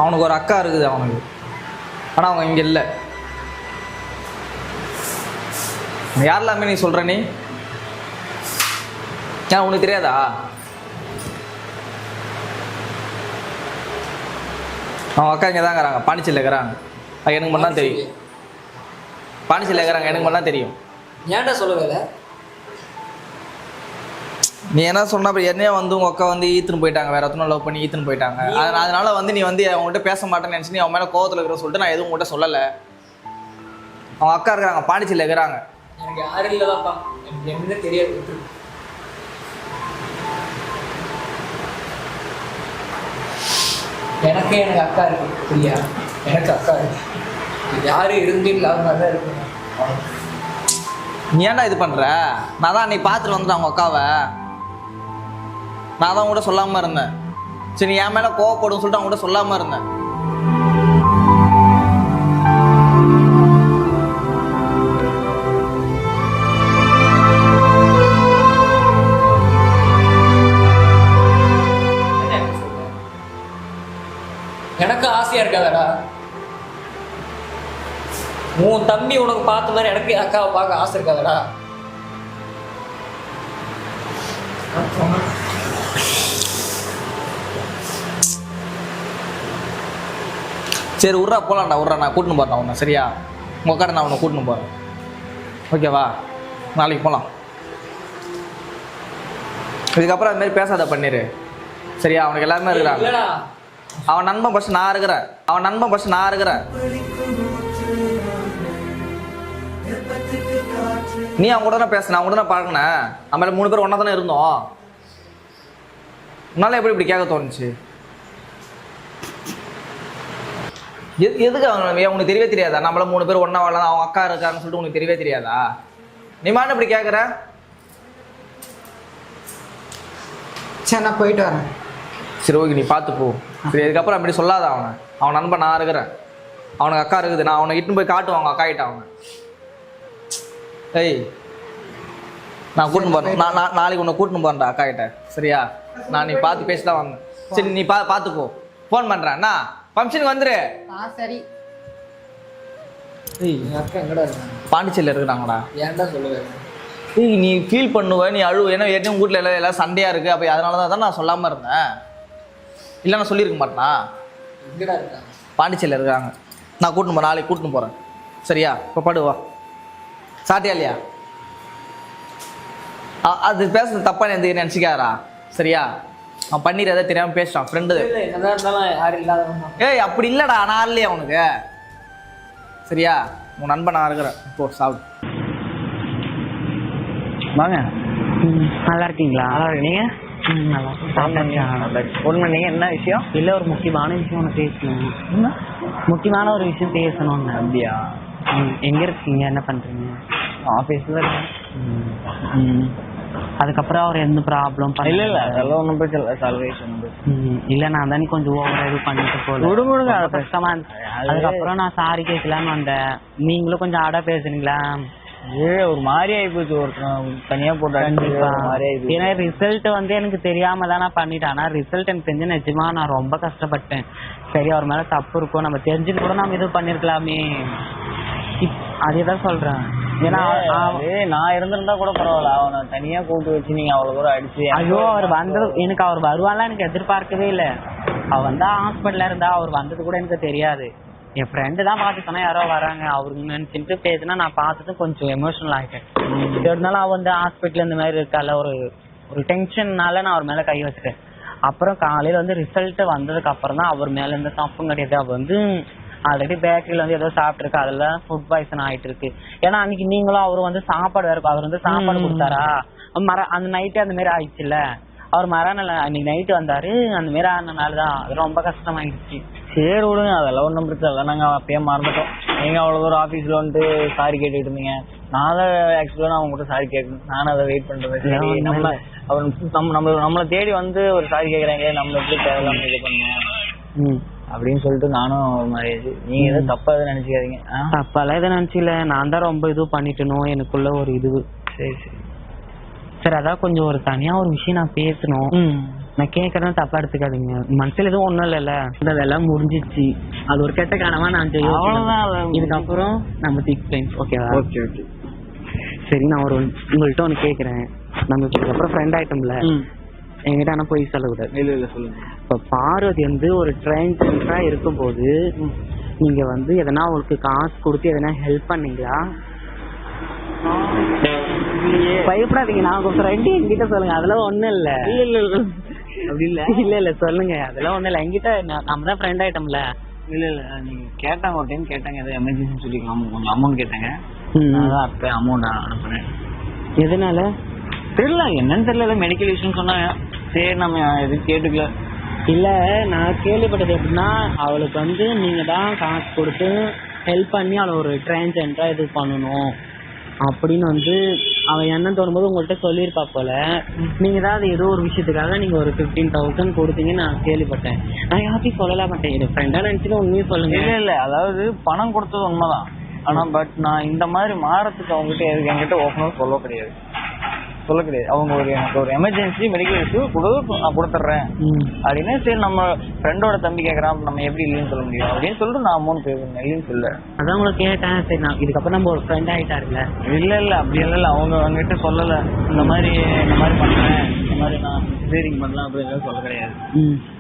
அவனுக்கு ஒரு அக்கா இருக்குது அவனுக்கு. ஆனால் அவங்க இங்கே இல்லை. யாரெல்லாமே நீ சொல்கிற? நீ ஏன் உனக்கு தெரியாதா? அவன் அக்கா இங்கே தான் இருக்கிறாங்க. பாண்டிச்சேரியில் இருக்கிறாங்க. அது எனக்கு மட்டும் தான் தெரியும். பாண்டிச்சேரியில் இருக்கிறாங்க. எனக்கு மட்டும் தான் தெரியும். ஏன்டா சொல்லவே? நீ என்ன சொன்னா அப்புறம் என்னையே வந்து உங்கள் அக்கா வந்து ஈத்துன்னு போயிட்டாங்க. வேற ஒருத்தனை லவ் பண்ணி ஈத்துன்னு போயிட்டாங்க. அதனால வந்து நீ வந்து அவங்கள்ட்ட பேச மாட்டேன்னு நினச்சி நீ அவன் மேலே கோவத்தில் இருக்கிற சொல்லிட்டு நான் எதுவும் உங்கள்கிட்ட சொல்லலை. அவங்க அக்கா இருக்கிறாங்க. பாண்டிச்சேரியில் இருக்கிறாங்க. எனக்கு யாரும் இல்லைதாப்பா. எனக்கு என்ன தெரியாது. எனக்கு அக்கா இருக்கு சரியா, எனக்கு அக்கா இருக்கு. யாரும் இருந்து இல்லாத மாதிரி தான் இருக்கு. நீ ஏன்டா இது பண்ற? நான் தான் நீ பார்த்துட்டு வந்துட்டேன் அவங்க அக்காவை. நான் தான் கூட சொல்லாம இருந்தேன். சரி நீ என் மேல கோவப்படும் சொல்லிட்டு அவங்க கூட சொல்லாம இருந்தேன். எனக்கு ஆசையா இருக்காதடா. உன் தம்பி உனக்கு பார்த்த மாதிரி எனக்கு அக்காவை பார்க்க ஆசை இருக்காதடா. சரி விட்றா போகலாம்டா, விட்றா. நான் கூட்டின்னு போறேன் உன்னை சரியா? உங்கள் கடை நான் உன்னை கூட்டின்னு போகிறேன். ஓகேவா? நாளைக்கு போகலாம். இதுக்கப்புறம் அது மாதிரி பேசாத பண்ணிடு சரியா? அவனுக்கு எல்லாருமே இருக்கிறாங்க. இல்லடா, அவன் நண்பன் ஃபர்ஸ்ட் நான் இருக்கிறேன். நீ அவங்க கூட தான் பேசுன, அவங்க கூட தான் பழகினேன். நம்ம 3 பேர் ஒன்றா தானே இருந்தோம். உன்னால எப்படி இப்படி கேட்க தோணுச்சு? எதுக்கு உனக்கு தெரியவே தெரியாதா? நம்மள 3 பேர் ஒன்றா வாழலாம், அவங்க அக்கா இருக்கான்னு சொல்லிட்டு உனக்கு தெரியவே தெரியாதா? நீ மாட்டு இப்படி கேட்குற? சரி நான் போயிட்டு வரேன். சரி ஓகே, நீ பார்த்து போ. சரி இதுக்கப்புறம் அப்படி சொல்லாத அவனை. அவன் நண்பன் நான் இருக்கிறேன், அவனுக்கு அக்கா இருக்குது. நான் அவனை இட்டுன்னு போய் காட்டுவான் அவங்க அக்கா கிட்ட. அவனை ஏய் நான் கூட்டின்னு போகிறேன். நான் நாளைக்கு உன்னை கூட்டின்னு போகிறேன்டா அக்கா கிட்ட சரியா? நான் நீ பார்த்து பேசி தான் வந்தேன். சரி நீ பார்த்துக்கோ. ஃபோன் பண்ணுறேன். அண்ணா ஃபங்க்ஷனுக்கு வந்துரு. சரி. ஏய் என் அக்கா எங்கடா இருக்காங்க? பாண்டிச்சேரியில் இருக்கிறாங்கடா. ஏன்டா சொல்லுவேன்? ஏய் நீ ஃபீல் பண்ணுவ, நீ அழுவ. ஏன்னா ஏற்கனவே வீட்டில் எல்லாம் சண்டையாக இருக்குது. அப்போ அதனால தான் நான் சொல்லாமல் இருந்தேன். இல்லை நான் சொல்லியிருக்க மாட்டேனா? எங்கடா இருக்காங்க? பாண்டிச்சேரியில் இருக்காங்க. நான் கூட்டின்னு போகிறேன், நாளைக்கு கூட்டின்னு போகிறேன் சரியா? இப்போ படுவா. சாட்டியா இல்லையா? அது பேசுறது தப்பா நினச்சிக்காரா சரியா? அவன் பண்ணிடுற எதாவது தெரியாமல் பேசுகிறான் ஃப்ரெண்டு. என்னதான் இருந்தாலும் யாரும் இல்லாதவங்க. ஏய் அப்படி இல்லைடா, நான் இல்லையா உனக்கு சரியா? உன் நண்பன் நான் இருக்கிறேன். இப்போ சாப்பிடு வாங்க. நல்லா இருக்கீங்களா? நல்லா இருக்கு. நீங்கள்? நல்லா ஃபோன் பண்ணீங்க, என்ன விஷயம்? இல்லை, ஒரு முக்கியமான விஷயம் ஒன்று பேசணும். முக்கியமான ஒரு விஷயம் பேசணும்னு. அப்படியா? எங்கே இருக்கீங்க? என்ன பண்ணுறீங்க? ஆஃபீஸில் இருக்கேன். அதுக்கப்புறம் அவர் எந்த ப்ராப்ளம் இல்லை அதெல்லாம் ஒன்றும் பிரச்சனை இல்லை. சால்வேஷன் இல்லை, நான் தானே கொஞ்சம் ஓவராக இது பண்ணிட்டு போல விடுங்க. அது கஷ்டமா இருந்துச்சு. அதுக்கப்புறம் நான் சாரி கேட்கலான்னு வந்தேன். நீங்களும் கொஞ்சம் ஆடா பேசுறீங்களா? ஒரு மாதிரி ஆகிப்போச்சு. ஒருத்தன் தனியாக போட்டு ஏன்னா ரிசல்ட் வந்து எனக்கு தெரியாம தான் நான் பண்ணிட்டேன். ஆனால் ரிசல்ட் எனக்கு தெரிஞ்சு நிஜமா நான் ரொம்ப கஷ்டப்பட்டேன். சரி அவர் மேலே தப்பு இருக்கும், நம்ம தெரிஞ்சுட்டு கூட நம்ம இது பண்ணியிருக்கலாமே. அதேதான் சொல்றேன். ஏன்னா நான் இருந்திருந்தா கூட பரவாயில்ல. அவனை தனியா கூப்பிட்டு வச்சு நீங்க அவ்வளவு தூரம் அடிச்சு. ஐயோ அவர் வந்தது எனக்கு அவர் வருவான்லாம் எனக்கு எதிர்பார்க்கவே இல்லை. அவர் வந்தா ஹாஸ்பிட்டல்ல இருந்தா அவர் வந்தது கூட எனக்கு தெரியாது. என் ஃப்ரெண்டு தான் பார்த்து சொன்னா யாரோ வராங்க அவருக்கு நினைச்சுட்டு பேசினா நான் பார்த்துட்டு கொஞ்சம் எமோஷனல் ஆகிட்டேன். இருந்தாலும் அவன் வந்து ஹாஸ்பிட்டல் இந்த மாதிரி இருக்கால ஒரு டென்ஷன்னால நான் அவர் மேல கை வச்சுட்டேன். அப்புறம் காலையில வந்து ரிசல்ட் வந்ததுக்கு அப்புறம் தான் அவர் மேல இருந்த தப்பும் கிடையாது. அவர் வந்து ஆல்ரெடி பேக்கரியில் வந்து ஏதோ சாப்பிட்டுருக்கு, அதெல்லாம் ஃபுட் பாய்சன் ஆகிட்டு இருக்கு. ஏன்னா அன்னைக்கு நீங்களும் அவர் வந்து சாப்பாடு வேறு அவர் வந்து சாப்பாடு கொடுத்தாரா அந்த நைட்டு அந்த மாரி ஆயிடுச்சுல்ல. அவர் மறுநாள் அன்னைக்கு நைட்டு வந்தாரு, அந்த மாரி ஆனதுனால தான் அது ரொம்ப கஷ்டமாயிடுச்சு. சரி விடுங்க, அதெல்லாம் ஒன்றும் பிரச்சனை இல்லை. நாங்கள் அப்பயே மறந்துட்டோம். நீங்கள் அவ்வளோ தூரம் ஆஃபீஸில் வந்துட்டு சாரி கேட்டுக்கிட்டு இருந்தீங்க. நான் தான் ஆக்சுவலாக நான் உங்கள்கிட்ட சாரி கேட்கணும். நானும் அதை வெயிட் பண்ணுறேன். சரி நம்மளை தேடி வந்து ஒரு சாரி கேட்குறாங்க, நம்ம எப்படி தேவையில்லாமல் இது பண்ணுவோம் அப்படின்னு சொல்லிட்டு நானும் ஒரு மாதிரி. நீங்க எதுவும் தப்பா எதுவும் நினைச்சுக்காதீங்க. தப்பாலாம் எதுவும் நினைச்சில, நான் தான் ரொம்ப இது பண்ணிட்டணும் எனக்குள்ள ஒரு இது. சரி சரி சரி, அதான் கொஞ்சம் ஒரு தனியா ஒரு விஷயம் நான் பேசணும். நான் கேட்கறேன், தப்பா எடுத்துக்காதீங்க. மனசுல எதுவும் ஒண்ணும் இல்லைல்ல, அதெல்லாம் முடிஞ்சிச்சு. அது ஒரு கெட்ட காரணமா நான் செய்ய அவ்வளவுதான். இதுக்கப்புறம் நம்ம திக் ஃப்ரெண்ட்ஸ். ஓகேவா? ஓகே ஓகே சரி, நான் உங்கள்கிட்ட ஒன்று கேட்குறேன். நம்ம இதுக்கப்புறம் ஃப்ரெண்ட் ஆயிட்டோம்ல, என்கிட்ட ஆனால் போய் சொல்லக்கூடாது. இல்லை சொல்லுங்க. இப்போ பார்வதி வந்து ஒரு ட்ரெயின்ஸா இருக்கும்போது நீங்க வந்து எதனா அவங்களுக்கு காசு கொடுத்து எதனா ஹெல்ப் பண்ணீங்களா? பயப்படாதீங்க, நான் உங்க ஃப்ரெண்டு, என்கிட்ட சொல்லுங்க. அதெல்லாம் ஒண்ணும் இல்ல. அப்படி இல்லை. இல்ல சொல்லுங்க, அதெல்லாம் ஒண்ணும் இல்லை. என்கிட்ட நம்ம தான் ஃப்ரெண்ட் ஆயிட்டோம்ல. இல்லை நீங்க கேட்டாங்க, ஒரு டைம் கேட்டாங்க, ஏதோ எமர்ஜென்சி சொல்லிக்கலாம், கொஞ்சம் அமௌண்ட் கேட்டாங்க. அதான் அப்போ அமௌண்ட் அனுப்புனேன். எதனால தெரியல, என்னன்னு தெரியல, மெடிக்கல் இஷ்யூன்னு சொன்னாங்க. சரி நம்ம எதுவும் கேட்டுக்கல. இல்லை நான் கேள்விப்பட்டது எப்படின்னா அவளுக்கு வந்து நீங்கள் தான் காசு கொடுத்து ஹெல்ப் பண்ணி அவளை ஒரு டிரான்ஜெண்டராக இது பண்ணணும் அப்படின்னு வந்து அவன் என்ன தோணும்போது உங்கள்கிட்ட சொல்லியிருப்பா போல. நீங்கள் தான் அது ஏதோ ஒரு விஷயத்துக்காக நீங்கள் ஒரு 15,000 கொடுத்தீங்கன்னு நான் கேள்விப்பட்டேன். நான் யார்ட்டையும் சொல்லலாம் மாட்டேன், என் ஃப்ரெண்டாக நினச்சிட்டு உண்மையும் சொல்லுங்க. இல்லை அதாவது பணம் கொடுத்தது உண்மைதான். ஆனால் பட் நான் இந்த மாதிரி மாறத்துக்கு அவங்ககிட்ட என்கிட்ட ஓப்பனாக சொல்ல கிடையாது. அவங்க எனக்கு ஒரு எமர்ஜென்சி மெடிக்கல் இஷ்யூ நான் கொடுத்துட்றேன் அப்படின்னு. சரி நம்ம ஃப்ரெண்டோட தம்பி கேட்குறான், நம்ம எப்படி இல்லைன்னு சொல்ல முடியும் அப்படின்னு சொல்லிட்டு நான் அமௌண்ட் பே பண்ணேன். இல்லைன்னு சொல்ல அதான் உங்களுக்கு கேட்டேன். சரி நான் இதுக்கப்புறம் நம்ம ஒரு ஃப்ரெண்ட் ஆகிட்டாருல்ல. இல்லை அப்படி இல்லை. அவங்க அவங்ககிட்ட சொல்லலை இந்த மாதிரி பண்ணுறேன், இந்த மாதிரி நான் சிசேரிங் பண்ணலாம் அப்படின்னு சொல்ல கிடையாது.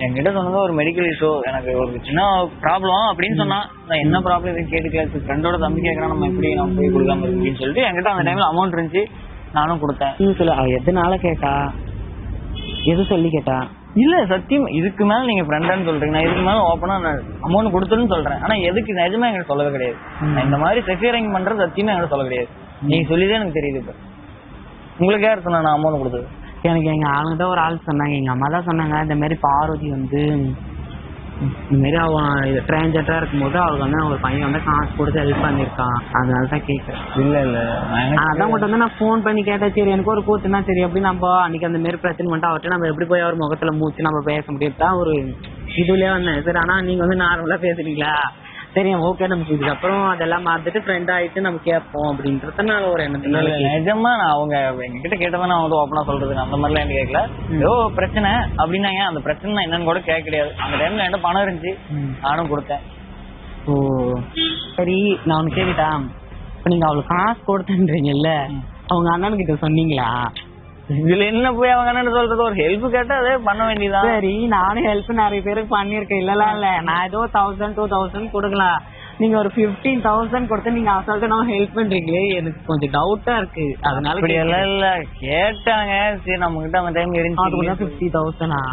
என்கிட்ட சொன்னது ஒரு மெடிக்கல் இஷ்யூ, எனக்கு ஒரு சின்ன ப்ராப்ளம் அப்படின்னு சொன்னா. நான் என்ன ப்ராப்ளம் எதுவும் கேட்டுக்கல. ஃப்ரெண்டோட தம்பி கேட்குறான், நம்ம எப்படி நம்ம போய் கொடுக்காம அப்படின்னு சொல்லிட்டு என்கிட்ட அந்த டைமில் அமௌண்ட் இருந்துச்சு, நானும் கொடுத்தேன். சொல்ல அவ எதனால கேட்டா, எது சொல்லி கேட்டா? இல்ல சத்தியம் இதுக்கு மேல நீங்க ஃப்ரெண்டான்னு சொல்றீங்க, நான் இதுக்கு மேல ஓப்பனா நான் அமௌண்ட் கொடுத்துன்னு சொல்றேன். ஆனா எதுக்கு நிஜமா எங்களுக்கு சொல்லவே கிடையாது. இந்த மாதிரி செக்யூரிங் பண்றது சத்தியமா எங்களுக்கு சொல்ல கிடையாது. நீங்க சொல்லிதான் எனக்கு தெரியுது. இப்ப உங்களுக்கு யார் சொன்னா நான் அமௌண்ட் கொடுத்தது? எனக்கு எங்க ஆளுங்க தான் ஒரு ஆள் சொன்னாங்க, எங்க அம்மா தான் சொன்னாங்க. இந்த மாதிரி பார்வதி வந்து இந்த மாதிரி அவன் டிரான்ஜெண்டரா இருக்கும்போது அவளுக்கு வந்து அவங்க பையன் வந்து காசு கொடுத்து ஹெல்ப் பண்ணிருக்கான், அதனால தான் கேட்கறேன். இல்ல அதான் உங்கள்கிட்ட வந்து நான் ஃபோன் பண்ணி கேட்டேன். சரி எனக்கு ஒரு கூத்துனா சரி அப்படி நம்ம அன்னைக்கு அந்த மாதிரி பிரச்சனை பண்ணிட்டு அவர்கிட்ட நம்ம எப்படி போய் அவர் முகத்துல மூச்சு நம்ம பேச முடியும் தான் ஒரு இதுலயே வந்தேன். சரி ஆனா நீங்க வந்து நார்மலா பேசுறீங்களா, சரி ஓகே நம்ம இதுக்கப்புறம் அதெல்லாம் மறந்துட்டு ஃப்ரெண்ட் ஆயிட்டு நம்ம கேட்போம் அப்படின்றதுனால ஒரு எண்ணத்துல. நிஜமா நான் அவங்க எங்ககிட்ட கேட்டதான் நான் வந்து ஓப்பனா சொல்றது, அந்த மாதிரிலாம் எனக்கு கேட்கல. ஏதோ பிரச்சனை அப்படின்னாங்க, அந்த பிரச்சனை என்னன்னு கூட கேட்க கிடையாது. அந்த டைம்ல என்கிட்ட பணம் இருந்துச்சு, நானும் கொடுத்தேன். ஓ சரி நான் ஒன்று கேட்டுட்டான். இப்போ நீங்க அவளுக்கு காசு கொடுத்தேன்றீங்கல்ல, அவங்க அண்ணன்கிட்ட சொன்னீங்களா? இதுல என்ன போய் அவங்க என்ன சொல்றது, ஒரு ஹெல்ப் கேட்டா அதே பண்ண வேண்டியதான். சரி நானும் ஹெல்ப் நிறைய பேருக்கு பண்ணிருக்கேன், இல்ல நான் ஏதோ 1000-2000 கொடுக்கலாம், நீங்க ஒரு 15,000 கொடுத்து நீங்க அசால்ட்டா நான் ஹெல்ப் பண்றீங்களே, எனக்கு கொஞ்சம் டவுட்டா இருக்கு. அதனால அப்படி எல்லாம் இல்ல கேட்டாங்க. சரி நம்ம கிட்ட அந்த டைம் இருந்துச்சு 50,000.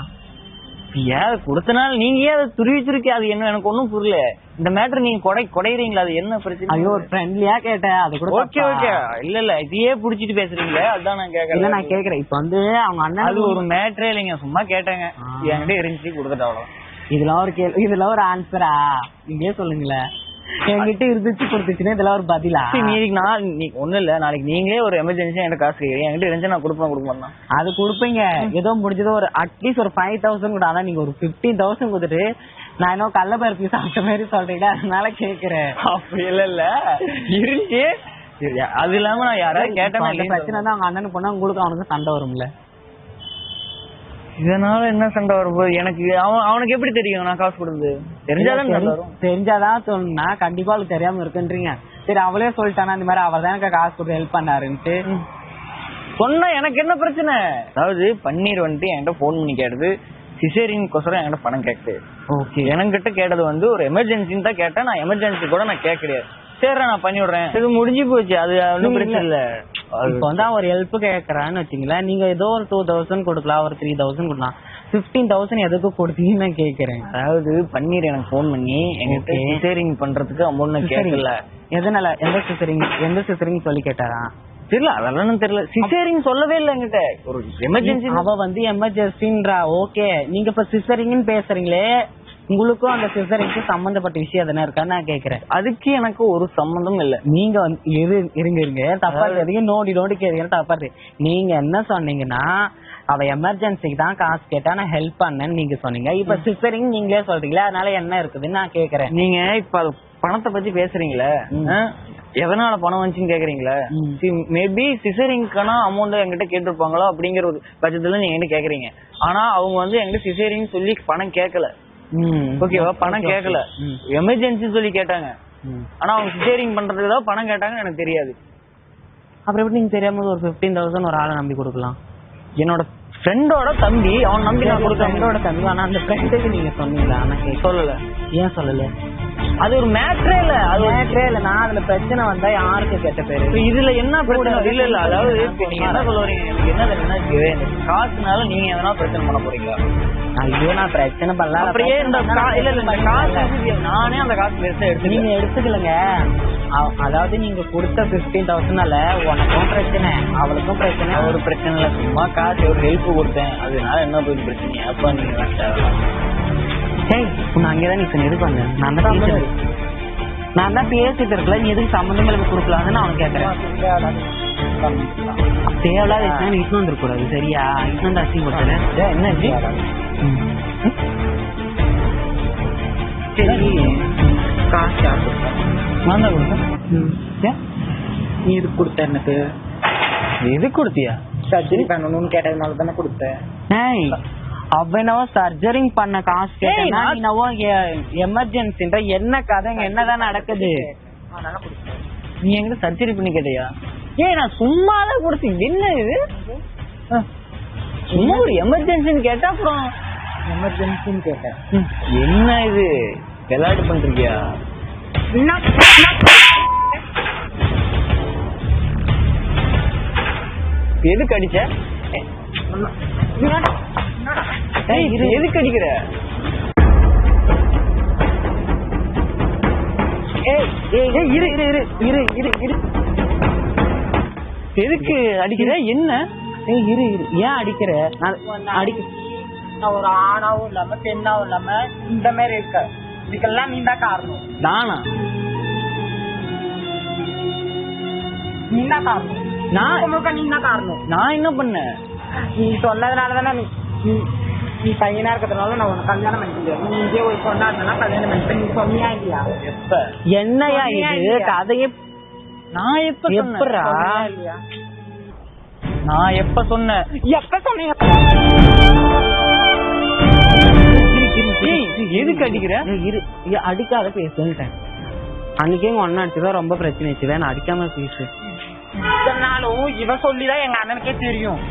ஏன் கொடுத்தனால நீங்க ஏன் அதை துருவிச்சிருக்கே, அது என்ன எனக்கு ஒன்னும் புரியல. இந்த மேட்டர் நீங்க குடையறீங்களா, அது என்ன பிரச்சனை? ஐயோ ஒரு ஃப்ரெண்ட்லியா கேட்டேன், அது கூட ஓகே இல்ல இதையே புடிச்சிட்டு பேசுறீங்களே, அதுதான் நான் கேக்குறேன். இல்ல நான் கேக்குறேன் இப்போ வந்து அவங்க அண்ணன் அது ஒரு மேட்டரே இல்லைங்க, சும்மா கேட்டாங்க, என்கிட்ட இருந்துச்சு கொடுத்துட்டு அவ்வளவு. இதெல்லாம் ஒரு கேள்வி, இதெல்லாம் ஒரு ஆன்சரா? நீங்களே சொல்லுங்களேன். என்கிட்ட இருந்துச்சு கொடுத்துச்சுன்னா இதெல்லாம் ஒரு பதிலா? ஒண்ணு இல்ல, நாளைக்கு நீங்களே ஒரு எமர்ஜென்சி என்கிட்ட காசு கேட்குறீங்க, என்கிட்ட இருந்துச்சு நான் கொடுப்பேன். அது கொடுப்பீங்க, ஏதோ முடிஞ்சதோ ஒரு அட்லீஸ்ட் ஒரு 5,000 கூட. ஆனா நீங்க ஒரு 15,000 கொடுத்துட்டு நான் இன்னும் கள்ளப்பருப்பி சாப்பிட்ட மாதிரி சொல்றீங்க, அதனால கேக்குறேன். அப்படி இல்ல இருந்துச்சு. அது இல்லாம நான் யாராவது கேட்டேன் பிரச்சனை தான் அவங்க அண்ணனுக்கு போனா உங்களுக்கு அவனுக்கு சண்டை வரும்ல. இதனால என்ன சண்டை வரும்போது எனக்கு அவனுக்கு எப்படி தெரியும் நான் காசு கொடுத்து? தெரிஞ்சாதான் சொன்னா கண்டிப்பா அவளுக்கு தெரியாம இருக்குன்றீங்க. சரி அவளே சொல்லிட்டானா இந்த மாதிரி அவர் தான் எனக்கு காசு கொடுத்து ஹெல்ப் பண்ணாருன்ட்டு சொன்னா எனக்கு என்ன பிரச்சனை? அதாவது பன்னீர் வந்துட்டு என்கிட்ட போன் பண்ணி கேட்டது சிசேரின் கொசரம் என்கிட்ட பணம் கேட்குது. ஓகே என்கிட்ட கேட்டது வந்து ஒரு எமர்ஜென்சின்னு தான் கேட்டேன். நான் எமர்ஜென்சி கூட நான் கேட்க கிடையாது. சரி நான் பண்ணி விடுறேன், இது முடிஞ்சு போச்சு, அது ஒன்றும் பிரச்சனை இல்லை. இப்போ வந்து ஒரு ஹெல்ப் கேட்கறான்னு வச்சுங்களேன், நீங்க ஏதோ ஒரு 2,000 கொடுக்கலாம், ஒரு 3,000 கொடுக்கலாம், 15,000 எதுக்கு கொடுத்தீங்கன்னு நான் கேட்கறேன். அதாவது பன்னீர் எனக்கு போன் பண்ணி எங்கிட்ட சிசேரிங் பண்றதுக்கு அமௌண்ட் கேட்கல. எதனால? எந்த சிசரிங் சொல்லி கேட்டாரா? தெரியல, அதெல்லாம் தெரியல. சிசேரிங் சொல்லவே இல்லை என்கிட்ட. ஒரு எமர்ஜென்சி அவ வந்து எமர்ஜென்சின்றா. ஓகே நீங்க இப்ப சிசரிங்னு பேசுறீங்களே, உங்களுக்கும் அந்த சிசரிங்க்கு சம்பந்தப்பட்ட விஷயம் எதனா இருக்கான்னு நான் கேக்குறேன். அதுக்கு எனக்கு ஒரு சம்பந்தம் இல்ல. நீங்க வந்து இருங்க தப்பா இருக்கீங்க, நோண்டி கேட்க தப்பா இருக்கு. நீங்க என்ன சொன்னீங்கன்னா அவ எமர்ஜென்சிக்கு தான் காசு கேட்டா நான் ஹெல்ப் பண்ணேன்னு நீங்க சொன்னீங்க. இப்ப சிசரிங் நீங்களே சொல்றீங்களா, அதனால என்ன இருக்குதுன்னு நான் கேக்குறேன். நீங்க இப்ப பணத்தை பத்தி பேசுறீங்களே, எதனால பணம் வந்துச்சுன்னு கேக்குறீங்களா? மேபி சிசரிங்கான அமௌண்ட் என்கிட்ட கேட்டிருப்பாங்களோ அப்படிங்கிற ஒரு பட்சத்துல நீங்க என்கிட்ட கேக்குறீங்க. ஆனா அவங்க வந்து என்கிட்ட சிசரிங் சொல்லி பணம் கேட்கல. ஓகேவா, பணம் கேட்கல, எமர்ஜென்சி சொல்லி கேட்டாங்க. ஆனா அவங்க சிசேரிங் பண்றதுக்கு தான் பணம் கேட்டாங்கன்னு எனக்கு தெரியாது. அப்புறம் எப்படி நீங்க தெரியாம ஒரு 15,000 ஒரு ஆளை நம்பி கொடுக்கலாம்? என்னோட ஃப்ரெண்டோட தம்பி, அவன் நம்பி நான் கொடுத்தேன். ஃப்ரெண்டோட தம்பி. ஆனா அந்த ஃப்ரெண்டுக்கு நீங்க சொன்னீங்களா? ஆனா சொல்லல. ஏன் சொல்லல? அது ஒரு மேட்ரே இல்ல, அது மேட்ரே இல்லை. நான் அதுல பிரச்சனை வந்தா யாருக்கு கெட்ட பேரு? இப்ப இதுல என்ன பிரச்சனை இல்ல அதாவது இப்ப நீங்க என்ன சொல்ல வரீங்க, எனக்கு என்ன தெரியுமா, காசுனால நீங்க எதனா பிரச்சனை பண்ண போறீங்களா? ஐயோ நான் பிரச்சனை பண்ணல. அப்படியே இந்த இல்ல இந்த காசு நானே அந்த காசு பெருசா எடுத்து நீங்க எடுத்துக்கலங்க. அதாவது நீங்க கொடுத்த 15,000னால உனக்கும் பிரச்சனை அவளுக்கும் பிரச்சனை. ஒரு பிரச்சனை இல்ல, சும்மா காசு ஒரு ஹெல்ப் கொடுத்தேன், அதனால என்ன போய் பிரச்சனை? அப்ப நீங்க சரி உன்னை அங்கேதான் நீ எதுக்கு வந்த? நான் தான் பேசிட்டு இருக்கல, நீ எதுக்கு சம்மந்தம் எனக்கு கொடுக்கலான்னு நான் அவன் கேட்கறேன். தேவையில்லாத விஷயம் இட்டு வந்துருக்கூடாது சரியா? இட்டு வந்து அசிங்கப்படுத்தல என்ன சரி. காசு யார் கொடுத்தா? நான் தான் கொடுத்தேன். நீ இது கொடுத்த எனக்கு எது கொடுத்தியா? சர்ஜரி பண்ணணும்னு கேட்டதுனால தானே கொடுத்தேன். அவனவோ சர்ஜரிங் பண்ண காசு கேட்டா நீனவோ எமர்ஜென்சின்ற என்ன கதைங்க என்னதான் நடக்குது? நீ எங்கிட்ட சர்ஜரி பண்ணி கேட்டியா? நான் சும்மாதான் கொடுத்தேன். என்ன இது சும்மா ஒரு எமர்ஜென்சின்னு கேட்டா அப்புறம் எமர்ஜென்சின்னு கேட்டேன். என்ன இது விளையாட்டு பண்றியா? எதுக்கு அடிச்ச? எதுக்கு அடிக்கிற? எதுக்கு அடிக்கிற? என்ன இரு ஏன் அடிக்கிற? நான் ஒரு ஆணாவும் இல்லாம பெண்ணாவும் இல்லாம இந்த மாதிரி இருக்க, இதுக்கெல்லாம் நீ தான் காரணம். நானா? நீ தான் காரணம். நீ தான் காரணம். நான் என்ன பண்ணேன்? நீ சொன்னதுனால தானே நீ பையனா இருக்கிறதுனால நான் உனக்கு கல்யாணம் பண்ணிக்கிறேன். நீ இதே ஒரு பொண்ணா இருந்தா கல்யாணம் பண்ணிட்டு நீ சொன்னியா இல்லையா? எப்ப? என்னையா இது கதையே? நான் எப்ப எப்படா? நான் எப்ப சொன்னேன்? எப்ப சொன்னீங்க? எதுக்கு அடிக்கிற? அடிக்காத பேசுன்ட்டேன். அன்னைக்கே எங்க அண்ணன் அடிச்சுதான் ரொம்ப பிரச்சனை ஆச்சுதான். நான் அடிக்காம பேசு. இதனாலும் இவ சொல்லிதான் எங்க அண்ணனுக்கே தெரியும்.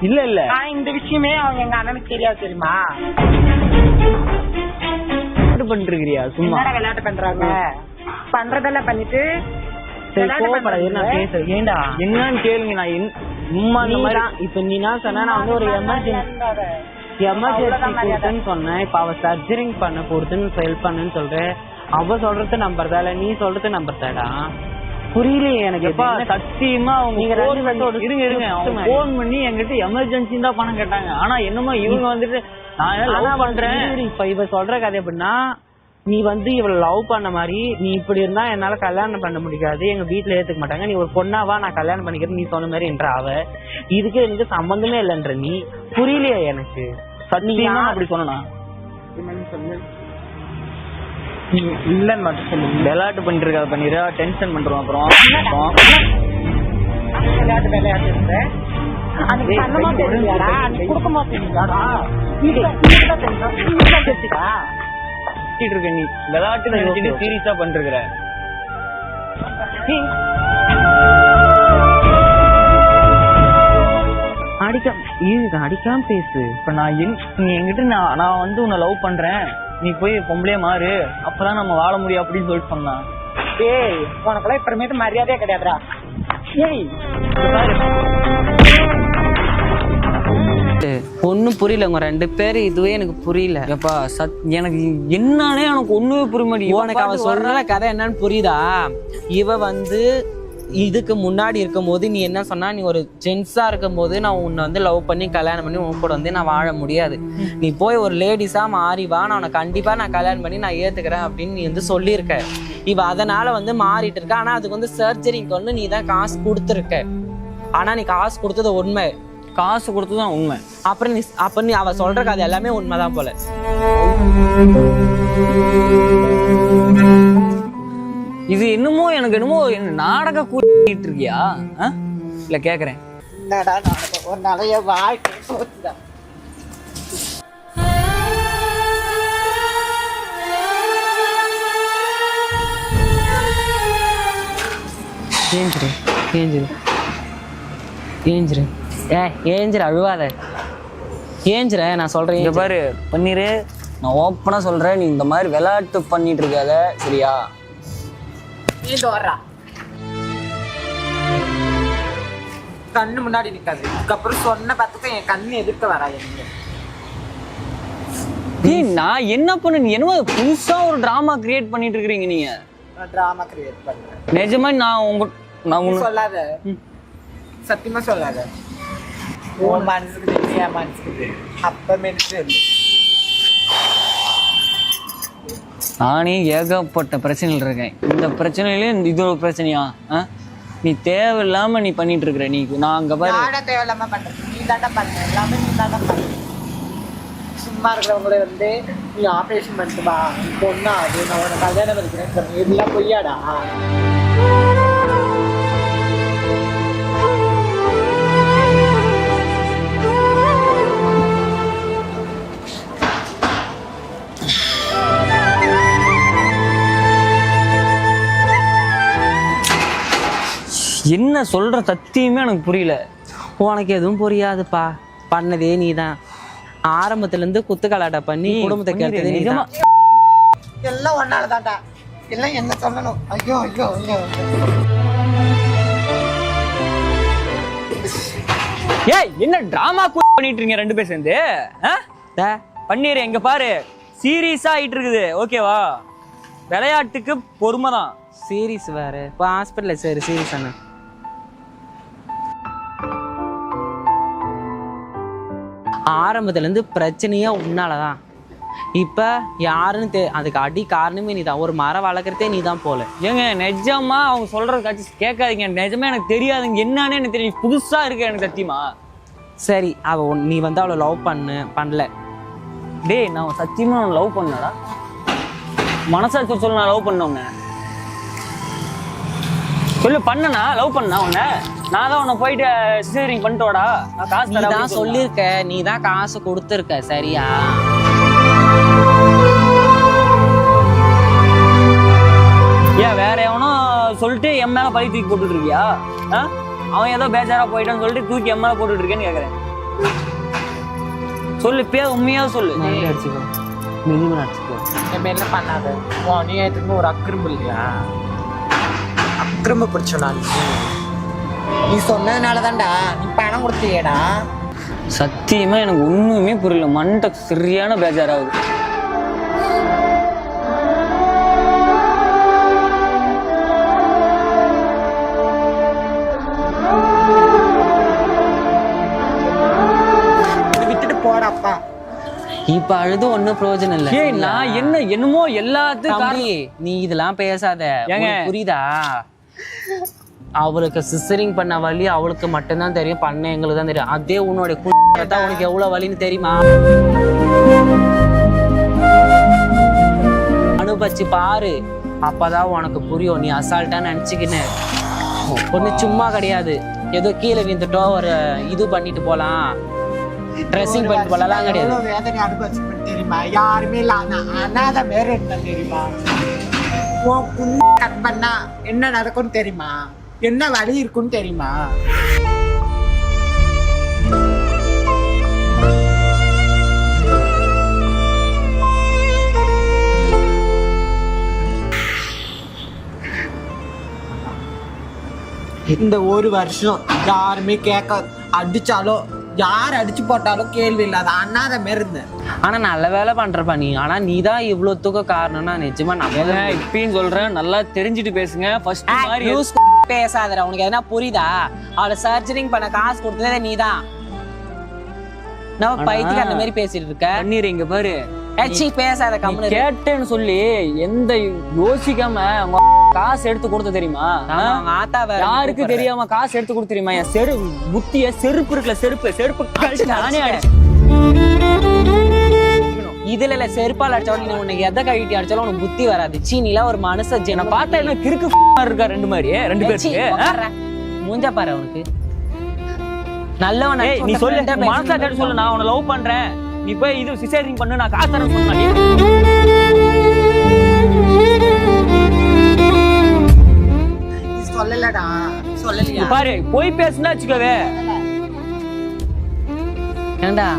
இல்ல இல்ல இந்த விஷயமே அவங்க எங்க அண்ணனுக்கு தெரியாது தெரியுமா? பண்ணிட்டு இருக்கிறியா? சும்மா விளையாட்டு பண்றாங்க. பண்றதெல்லாம் பண்ணிட்டு ஏண்டா என்னன்னு கேளுங்க. நான் சும்மா இந்த மாதிரி இப்ப நீ என்ன சொன்ன? நான் வந்து ஒரு எமர்ஜென்சி சொன்னேன். இப்ப அவ சர்ஜரிங் பண்ண பொறுத்துன்னு ஹெல்ப் பண்ணுன்னு சொல்றேன். அவ சொல்றது நம்பர் தால, நீ சொல்றது நம்பர் தாடா. புரியலையே எனக்கு. சத்தியமா அவங்க போன் பண்ணி என்கிட்ட எமர்ஜென்சி தான் பணம் கேட்டாங்க. ஆனா என்னமோ இவங்க வந்துட்டு நான் லவ் பண்றேன். இப்ப இவ சொல்ற கதை எப்படின்னா, நீ வந்து இவளை லவ் பண்ண மாதிரி நீ இப்படி இருந்தா என்னால கல்யாணம் பண்ண முடியாது, எங்க வீட்டுல ஏத்துக்க மாட்டாங்க, நீ ஒரு பொண்ணாவா நான் கல்யாணம் பண்ணிக்கிறேன் நீ சொன்ன மாதிரி என்ற அவ. இதுக்கு எனக்கு சம்பந்தமே இல்லைன்ற நீ. புரியலையா எனக்கு? சத்தியமா அப்படி சொன்னா இல்லன்னு மட்டும் சொல்லு. விளையாட்டு பண்ணிட்டு இருக்கா? பண்ணிடுறா, டென்ஷன் பண்றோம். அப்புறம் நீ விளையாட்டு நினைச்சிட்டு சீரியஸா பண்ணிருக்கிற. அடிக்காம பேசு. இப்ப நீ என்கிட்ட நான் வந்து உன்னை லவ் பண்றேன், நீ போய் பொம்பளையே மாறு, அப்பதான் நம்ம வாழ முடியும் அப்படின்னு சொல்லிட்டு சொன்னான். ஏய் உனக்கெல்லாம் இப்ப மரியாதையே கிடையாதுடா. ஏய் ஒன்னும் புரியல உங்க ரெண்டு பேரும். இதுவே எனக்கு புரியல. எப்பா எனக்கு என்னன்னே எனக்கு ஒண்ணுமே புரிய மாட்டேங்குது. உனக்கு அவ சொல்ற கதை என்னன்னு புரியுதா? இவ வந்து இதுக்கு முன்னாடி இருக்கும் போது நீ என்ன சொன்னா, நீ ஒரு ஜென்ஸா இருக்கும் போது நான் உன்னை வந்து லவ் பண்ணி கல்யாணம் பண்ணி உன் கூட வந்து நான் வாழ முடியாது, நீ போய் ஒரு லேடிஸா மாறி வா, நான் உனக்கு கண்டிப்பா நான் கல்யாணம் பண்ணி நான் ஏத்துக்கிறேன் அப்படின்னு நீ வந்து சொல்லியிருக்க. இவ அதனால வந்து மாறிட்டு இருக்க. ஆனா அதுக்கு வந்து சர்ஜரிக்கு வந்து நீ தான் காசு கொடுத்துருக்க. ஆனா நீ காசு கொடுத்தது உண்மை, காசு கொடுத்ததுதான் உண்மை. அப்புறம் நீ அவ சொல்ற கதை எல்லாமே உண்மைதான் போல. இது என்னமோ எனக்கு என்னமோ நாடக கூட்டிட்டு இருக்கியா? இல்ல கேக்குறேன். ஒரு நாளைய வாழ்க்கை போச்சுடா. ஏஞ்சிரு அழுவாத. ஏஞ்சிர நான் சொல்றேன். பாரு பன்னீரு, நான் ஓப்பனா சொல்றேன், நீ இந்த மாதிரி விளையாட்டு பண்ணிட்டு இருக்காத, சரியா? நீ தோறா கண்ணு முன்னாடி நிக்காது. அதுக்கப்புறம் சொன்ன பார்த்துக்க என் கண்ணு எதிர்க்க வரா எனக்கு. நான் என்ன பண்ண, நீ என்னமோ புதுசா ஒரு டிராமா கிரியேட் பண்ணிட்டு இருக்கீங்க நீங்க. நான் டிராமா கிரியேட் பண்றேன். நிஜமா நான் சொல்லாத, சத்தியமா சொல்லாத. உன் மனசுக்கு தெரியும், என் மனசுக்கு தெரியும். அப்பமேட்டு நானே ஏகப்பட்ட பிரச்சனைகள் இருக்கேன். இந்த பிரச்சனையிலே இது ஒரு பிரச்சனையா? நீ தேவையில்லாம நீ பண்ணிட்டு இருக்கிற. நீ நான் அங்க பாரு தேவையில்லாம பண்றது நீ தாண்டா பண்ண, எல்லாமே நீ தாண்டா பண்ண. சும்மா இருக்கிறவங்களே வந்து நீ ஆப்ரேஷன் பண்ணிட்டு வா, பொண்ணா அது நான் உனக்கு கல்யாணம் பண்ணிக்கிறேன்னு சொன்னேன். இதெல்லாம் பொய்யாடா? என்ன சொல்ற சத்தியமே எனக்கு புரியல. உனக்கு எதுவும் புரியாதுப்பா, பண்ணதே நீதான். ஆரம்பத்துல இருந்து குத்துக்கலாட்டா பண்ணி குடும்பத்தை கேட்டதே நீதான். எல்லாம் ஒன்னால தாண்டா, எல்லாம் என்ன சொல்லணும். ஐயோ ஐயோ ஐயோ. ஏய், என்ன டிராமா பண்ணிட்டு இருக்கீங்க ரெண்டு பேர் சேர்ந்து? பண்ணிடுறேன். இங்க பாரு, சீரியஸா ஆயிட்டு இருக்குது, ஓகேவா? விளையாட்டுக்கு பொறுமைதான். சீரியஸ் வேற. இப்போ ஹாஸ்பிட்டல்ல சரி சீரியஸ் ஆன ஆரம்பத்துல இருந்து பிரச்சனையே உன்னாலதான். இப்ப யாருன்னு அதுக்கு அடி காரணமே நீதான். ஒரு மரம் வளர்க்கறதே நீதான் போல. ஏங்க நிஜமா அவங்க சொல்றது காட்சி கேட்காதீங்க. நிஜமா எனக்கு தெரியாதுங்க, என்னன்னு எனக்கு தெரியும். புதுசா இருக்கு எனக்கு சத்தியமா. சரி, நீ வந்து அவளை லவ் பண்ணல. டேய், நான் சத்தியமா லவ் பண்ணடா. மனசாட்சி சொல்ல, நான் லவ் பண்ண சொல்லு. பண்ணனா லவ் பண்ணா உன்ன? நான் தான் உன்னை போயிட்டு சிசேரிங் பண்ணிட்டு வாடா, நான் காசு தான் சொல்லியிருக்க. நீ தான் காசு கொடுத்துருக்க, சரியா? ஏன் வேற எவனோ சொல்லிட்டு என் மேல பழி தூக்கி போட்டுட்டு இருக்கியா? அவன் ஏதோ பேஜாரா போயிட்டான்னு சொல்லிட்டு தூக்கி என் மேல போட்டுட்டு இருக்கேன்னு கேக்குறேன். சொல்லு, உண்மையா சொல்லு. அடிச்சுக்கோ, மினிமம் அடிச்சுக்கோ. என் பேர்ல பண்ணாத. நீ ஏற்றுக்கு ஒரு அக்கிரமம் இல்லையா? அக்கிரம பிடிச்சோம் நான். நீ சொன்னதுனால தான்டா நீ பணம் கொடுத்தியேடா. சத்தியமா எனக்கு ஒண்ணுமே புரியல. மண்டை சரியான பேஜாராகுது. விட்டுட்டு போடாப்பா. இப்ப அழுது ஒண்ணும் பிரயோஜனம் இல்ல. நான் என்னமோ எல்லாத்துக்கும் நீ இதெல்லாம் பேசாத. புரியுதா? அவளுக்கு சிசரிங் பண்ண வலி அவளுக்கு மட்டும்தான் தெரியும், பண்ண எங்களுக்கு தான் தெரியும். அதே உன்னோட தான் உனக்கு எவ்வளவு வலின்னு தெரியுமா? அனுபவிச்சு பாரு, அப்பதான் உனக்கு புரியும். நீ அசால்ட்டா நினைச்சுக்கின்னு ஒண்ணு சும்மா கிடையாது. ஏதோ கீழே விந்துட்டோ ஒரு இது பண்ணிட்டு போலாம், ட்ரெஸ்ஸிங் பண்ணிட்டு போலாம் கிடையாது. வேதனை அனுபவிச்சு தெரியுமா? யாருமே இல்ல, அனாத வேற இருந்தேன் தெரியுமா? கட் பண்ணா என்ன நடக்கும்னு தெரியுமா? என்ன வழி இருக்குன்னு தெரியுமா? இந்த ஒரு வருஷம் யாருமே கேட்க, அடிச்சாலோ யார் அடிச்சு போட்டாலும் கேள்வி இல்லாத அண்ணாத மாரி இருந்தேன். ஆனா நல்ல வேலை பண்றப்பா நீ. ஆனா நீ தான் இவ்வளவு தூக்க காரணம்னா நிஜமா நம்ம இப்பயும் சொல்றேன், நல்லா தெரிஞ்சுட்டு பேசுங்க. ஃபர்ஸ்ட் மாதிரி பேசாதடா. உனக்கு எதனா புரியுதா? அவளை சர்ஜரிங் பண்ண காசு கொடுத்ததே நீதான். நான் பைத்தியம் அந்த மாதிரி பேசிட்டு இருக்க. பண்ணிரு. இங்க பாரு, பேசாத. கம்முனு கேட்டேன்னு சொல்லி எந்த யோசிக்காம காசு எடுத்து கொடுத்த தெரியுமா? யாருக்கு தெரியாம காசு எடுத்து கொடுத்து தெரியுமா? என் புத்திய செருப்பு இருக்குல்ல, செருப்பு நானே அடிச்சு. இதுல இல்ல, செருப்பால் அடிச்சாலும் நீ உனக்கு எதை கழிட்டி அடிச்சாலும் உனக்கு புத்தி வராது. சீனில ஒரு மனச என்ன பார்த்தா என்ன கிறுக்கு இருக்கா? ரெண்டு பேருக்கு மூஞ்சா பாரு. அவனுக்கு நல்லவன் நீ சொல்லு, மனசா கேட்டு சொல்லு. நான் உன்னை லவ் பண்றேன், நீ போய் இது சிசேரிங் பண்ணு, நான் காசு தரேன்னு சொன்னேன். சொல்லலடா, சொல்லலையா? பாரு, போய் பேசுனா வச்சுக்கவே. ஏண்டா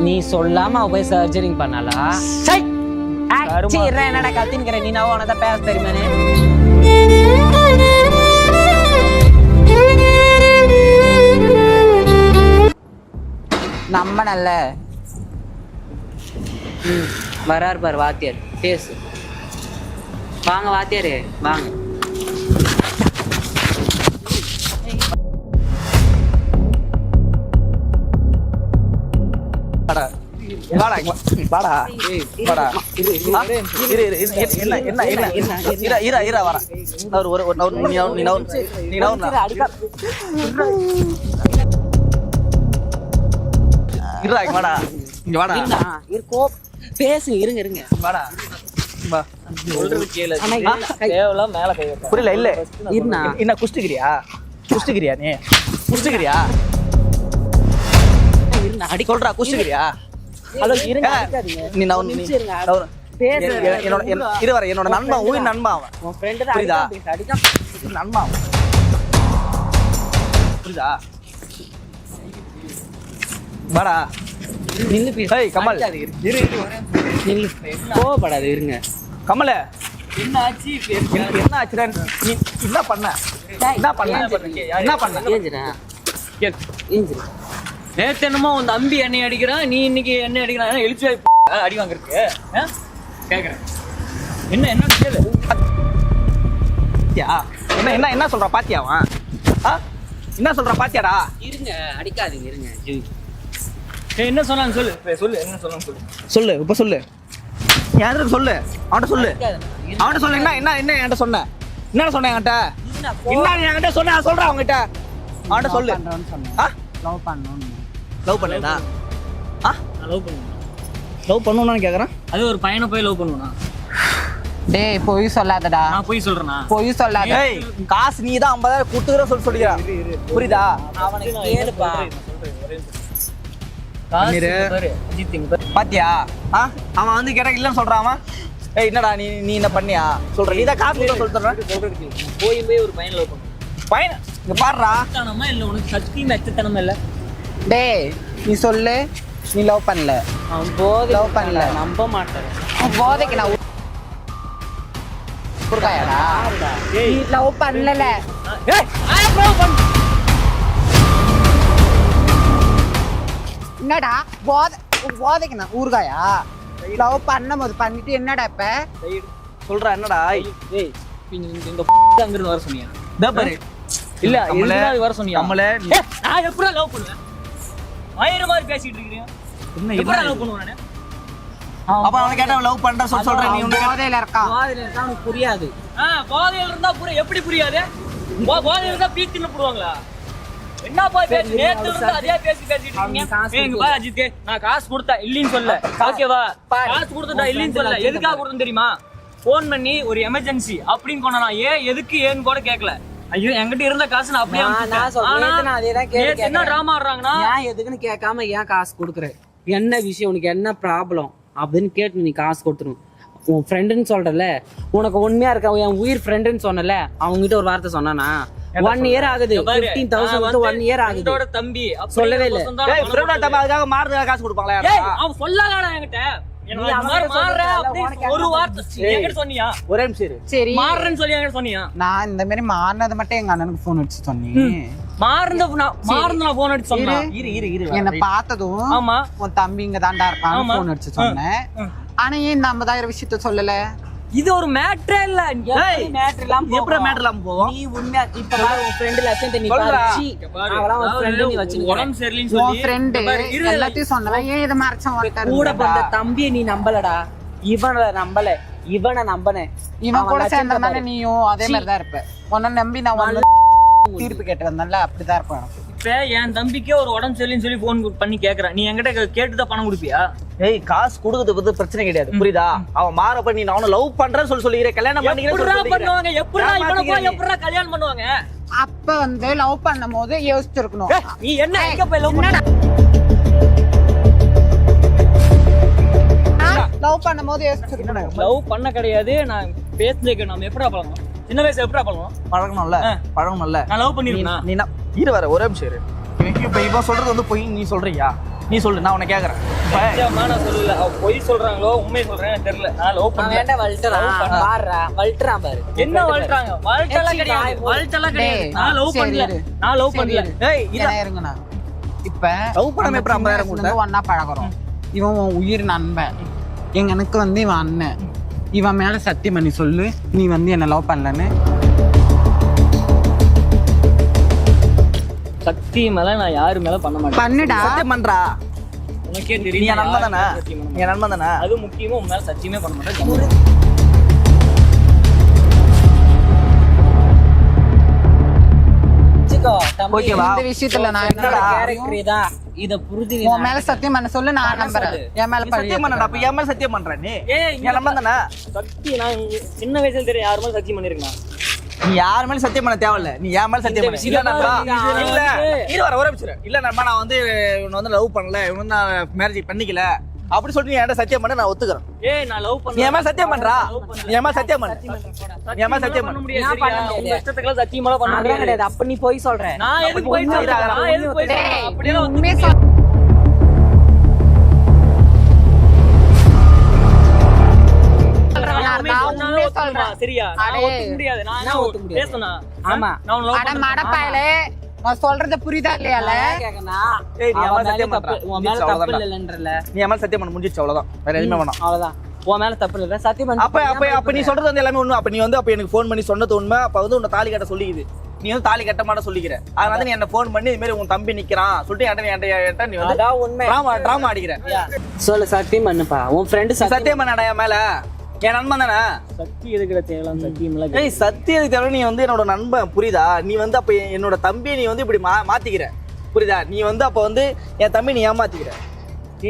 நீ சொல்லாம அவ போய் சர்ஜரிங் பண்ணாளா? என்னடா கத்தின்னுக்கிற நீ? நான் உனதான் பேச தெரியுமானே. நம்ம நல்ல வராரு பாரு வாத்தியார், பேசு. வாங்க வாத்தியாரு வாங்க. பேசு. இருங்க இருங்க. புரியல. இல்ல என்ன குஷ்டுகிரியா நீ? குஷ்டுகிரியா அடி சொல்றா? குஷ்டுகிரியா? என்னோட நண்பன், உயிர் நண்பன் அவன். புரியுதா? நண்பன் அவன். புரியுதா? வாடா. கமல் கோவப்படாது. இருங்க கமல. என்ன ஆச்சுடா? நீ என்ன பண்ண? நேத்து என்னமோ உன் தம்பி என்னை அடிக்கிறான், நீ இன்னைக்கு என்ன அடிக்கிறான்? எழுச்சி அடி வாங்கிருக்கு கேக்குறேன். என்ன கேளு. என்ன சொல்ற பாத்தியா? அவன் என்ன சொல்ற பாத்தியாடா? இருங்க அடிக்காதீங்க. இருங்க என்ன சொன்னான்னு சொல்லு. என்ன சொன்னான்னு சொல்லு. இப்ப சொல்லு. யாருக்கு சொல்லு? அவன்கிட்ட சொல்லு. என்ன என்கிட்ட சொன்ன? என்ன சொன்ன என்கிட்ட? என்ன என்கிட்ட சொன்ன? சொல்றேன் அவங்ககிட்ட. அவன்கிட்ட சொல்லு. லவ் பண்ணணும். லவ் பண்ணா? லவ் பண்ணுவானு கேக்குறேன். அது ஒரு பையனை போய் லவ் பண்ணுவானா? டேய் பொய் சொல்லாதடா. நான் போய் சொல்றேனா? பொய் சொல்லாத. ஏய் காசு நீ தான் 50,000 குடுத்துற சொல்லியா? புரியுதா? அவனுக்கு கேளுப்பா. பாத்தியா? அவன் வந்து கேட்டா இல்லன்னு சொல்றான். அவன் என்னடா நீ என்ன பண்ணியா சொல்ற? நீ தான் காசு சொல்ற. போய் ஒரு பையன் லவ் பண்ணு. பையன் இங்க பாருடா. இல்ல உனக்கு சக்தி மெச்சத்தனமா இல்ல. டேய் நீ சொல்லு. நீ லவ் பண்ணல. அவன் போதை லவ் பண்ணல. நம்ப மாட்டேன். போதைக்கு நான் புரியாடா? நீ லவ் பண்ணல. என்னடா போதைக்கு நான் ஊறுகாயா? லவ் பண்ணும்போது பண்ணிட்டு என்னடா இப்ப சொல்ற? என்னடா இந்த அங்கிருந்து வர சொன்னியா? இல்ல எதுக்கு வர சொன்னியா? நான் எப்படா லவ் பண்ணுவேன்? ஆயிரம் மாதிரி பேசிட்டு இருக்கீங்க. எப்படா லவ் பண்ணுவேன்? அப்ப அவனை கேட்டா லவ் பண்ற சொல்ற. நீ போதையில இருக்கா? போதையில இருக்கா உனக்கு புரியாது. போதையில இருந்தா எப்படி புரியாது? போதையில இருந்தா பீச்சுன்னு போடுவாங்களா? என்ன போய் பேசி நேத்துல இருந்து அதே பேசிட்டு இருக்கீங்க. அஜித் நான் காசு கொடுத்தா இல்லன்னு சொல்ல. ஓகேவா? காசு கொடுத்தா இல்லன்னு சொல்ல. எதுக்காக கொடுத்தேன் தெரியுமா? போன் பண்ணி ஒரு எமர்ஜென்சி அப்படின்னு கொண்டா. எதுக்கு ஏன்னு கூட கேட்கல. ஐயோ என்கிட்ட இருந்த காசு நான் அப்படியே என்ன டிராமா ஆடுறாங்கன்னா ஏன் எதுக்குன்னு கேட்காம ஏன் காசு கொடுக்குற? என்ன விஷயம்? உனக்கு என்ன ப்ராப்ளம் அப்படின்னு கேட்டு நீ காசு கொடுத்துரும். உன் ஃப்ரெண்டுன்னு சொல்றல, உனக்கு உண்மையா இருக்க என் உயிர் ஃப்ரெண்டுன்னு சொன்னல, அவங்ககிட்ட ஒரு வார்த்தை சொன்னானா? 1 year ஆகுது. 15,000 1 year ஆகுது. தம்பி சொல்லவே இல்ல. அதுக்காக மாறுறதுக்காக காசு கொடுப்பாங்களா? அவன் சொல்லாதடா என்கிட்ட. ஒரு வார்த்தை என்கிட்ட சொன்னியா? ஒரே நிமிஷம் சரி மாறுறேன்னு சொல்லி என்கிட்ட சொன்னியா? நான் இந்த மாதிரி மாறினது மட்டும் எங்க அண்ணனுக்கு போன் அடிச்சு சொன்னீங்க. மாறுன போன் அடிச்சு சொன்னேன். என்ன பார்த்ததும் ஆமா உன் தம்பி இங்க தாண்டா இருக்கான்னு போன் அடிச்சு சொன்னேன். ஆனா ஏன் இந்த 50,000 விஷயத்த சொல்லல? இது ஒரு மேட்டரே இல்ல. மேட்டர் எல்லாம் எப்படி மேட்டர் எல்லாம் போவோம்? நீ உண்மையா இப்ப பாரு உன் ஃப்ரெண்ட் லட்சம் நீ பாருச்சி அவலாம் உன் ஃப்ரெண்ட் நீ வச்சிருக்க. உடம்பு சரியில்லைன்னு உன் சொல்லி ஃப்ரெண்ட் எல்லாத்தையும் சொன்னவன் ஏன் இத மறைச்ச மாட்டாரு? கூட பிறந்த தம்பியை நீ நம்பலடா. இவனை நம்பல. இவனை நம்பனே. இவன் கூட சேர்ந்ததானே நீயும் அதே மாதிரி தான் இருப்ப. உன்னை நம்பி நான் வந்து தீர்ப்பு கேட்டு வந்தேன்ல, அப்படிதான் இருப்பேன். இப்ப என் தம்பிக்கே ஒரு உடம்பு சரியில்லைன்னு சொல்லி போன் பண்ணி கேக்குறேன். நீ என்கிட்ட கேட்டுதான் பணம் கொடுப்பியா? ஏய் காசு கொடுக்கிறது பத்தி பிரச்சனை கிடையாது. புரியுதா? அவன் மாற பண்ணி நான் அவனை லவ் பண்றேன்னு சொல்லிக்கிறேன். கல்யாணம் பண்ணிக்கிறேன் பண்ணுவாங்க. எப்படா கல்யாணம் பண்ணுவாங்க? அப்ப வந்து லவ் பண்ணும் போது யோசிச்சிருக்கணும். நீ என்ன எங்க போய் லவ் பண்ண? லவ் பண்ணும் போது யோசிச்சிருக்கணும். லவ் பண்ண கிடையாது. நான் பேசுறதுக்கு நம்ம எப்படா பழகணும்? சின்ன வயசுல எப்படா பழகணும்? பழகணும்ல. நான் லவ் பண்ணிருக்கேன். நீ இரு வர ஒரே நிமிஷம் இரு. இப்ப இவன் சொல்றது வந்து போய் நீ சொல்றியா? நீ சொல்லு, நான் உன்னை கேட்கறேன். இப்ப நிஜமா நான் சொல்லல, அவ பொய் சொல்றாங்களோ உண்மை சொல்றேன்னு எனக்கு தெரியல. நான் லவ் அவன் பண்ணல. வேண்டா வளர்த்துறான் பாடுறா வளர்த்துறான் பாரு. என்ன வாழ்றாங்க? வாழ்த்தெல்லாம் கிடையாது, வாழ்த்தெல்லாம் கிடையாது. நான் லவ் பண்ணல, நான் லவ் பண்ணல. ஏய் இத இருங்கண்ணா. இப்ப லவ் பண்ணாம எப்படி 50,000 கொடுத்த? ஒன்னா பழகுறோம். இவன் உன் உயிர் நண்பன், எனக்கு வந்து இவன் அண்ணன். இவன் மேல சத்தியம் பண்ணி சொல்லு, நீ வந்து என்ன லவ் பண்ணலன்னு. சக்தி மேல நான் யாரு மேல பண்ண மாட்டேன். பண்ணுடா. சத்தியம் பண்றா. உனக்கே நீ தெரியும். என் நண்பன் தானே? சத்தியம் பண்ண நீ என் நண்பன் தானே? அது முக்கியமா உன் மேல சத்தியமே பண்ண மாட்டேன். ஓகேவா? இந்த விஷயத்துல நான் என்னடா? கேரக்டர் இதான். இத புரிஞ்சு உன் மேல சத்தியம் பண்ண சொல்லு, நான் நம்புறேன். என் மேல நீ சத்தியம் பண்ணடா. அப்ப என் மேல சத்தியம் பண்ற நீ? ஏய், என் நண்பன் தானே? சக்தி நான் சின்ன வயசுல தெரியும் யாரு மேல சத்தியம் பண்ணிருக்கேன். நீ யார் மேல சத்தியம் பண்ண தேவையில்ல, நீ என் மேல சத்தியம் பண்ணு. இல்ல நண்பா, இல்ல இரு வர ஒரே நிமிஷம். இல்ல நண்பா, நான் வந்து இவனை வந்து லவ் பண்ணல, இவனை வந்து நான் மேரேஜ் பண்ணிக்கல அப்படி சொல்லிட்டு நீ என்கிட்ட சத்தியம் பண்ண, நான் ஒத்துக்கிறேன். ஏய் நான் லவ் பண்ணல. நீ என் மேல சத்தியம் பண்றா. நீ என் மேல சத்தியம் பண்ணு. நீ என் மேல சத்தியம் பண்ண பண்ணு. முடியாது. சரியா? உங்க இஷ்டத்துக்குலாம் சத்தியமாலாம் பண்ண அதெல்லாம் முடியாது. கிடையாது. அப்ப நீ போய் சொல்ற. நான் எதுக்கு போய் சொல்றேன்? நான் எதுக்கு போய் சொல்றேன்? அப்படியே உண்மையை சரியா? நான் அடே. ஒத்துக்க முடியாது. நான் நான் ஒத்துக்க முடியாது. பேசணும். ஆமா. நான் உன்னை love அட பண்ண மடப்பாயலே, நான் சொல்றது புரியுதா இல்லையால? ஏய், நீ என் மேல சத்தியம் பண்றா. உன் மேல முடிஞ்சிச்சு, தப்பு அவ்வளவுதான். இல்லன்றல. நீ என் மேல சத்தியம் பண்ண முடிஞ்சிச்சு, அவ்வளவுதான். வேற எதுவுமே வேணாம். அவ்வளவுதான். உன் மேல தப்பு இல்ல. சத்தியம் பண்ணி அப்ப நீ சொல்றது வந்து எல்லாமே உண்மை. அப்ப நீ வந்து அப்ப எனக்கு ஃபோன் பண்ணி சொன்னது உண்மை. அப்ப வந்து உன்னை தாலி கட்ட சொல்லிக்குது. நீ வந்து தாலி கட்ட மாட்ட சொல்லிக்கிற. அதனால நீ என்ன ஃபோன் பண்ணி இது மாதிரி உன் தம்பி நிக்கிறான் சொல்லிட்டு என்கிட்ட நீ வந்து அதான் உண்மை. டிராமா அடிக்கிற. சொல்லு சத்தியம் பண்ணுப்பா. உன் ஃப்ரெண்ட் நீ சத்தியம் பண்ணடா என் மேல. என் நண்பன் தானே? சக்தி எதுக்குற தேவலாம் சத்தியம் எல்லாம் ஏய், சத்தியத்துக்கு தேவை. நீ வந்து என்னோட நண்பன், புரியுதா? நீ வந்து அப்ப என்னோட தம்பியை நீ வந்து இப்படி மாத்திக்கிற, புரியுதா? நீ வந்து அப்ப வந்து என் தம்பி நீ ஏமாத்திக்கிற.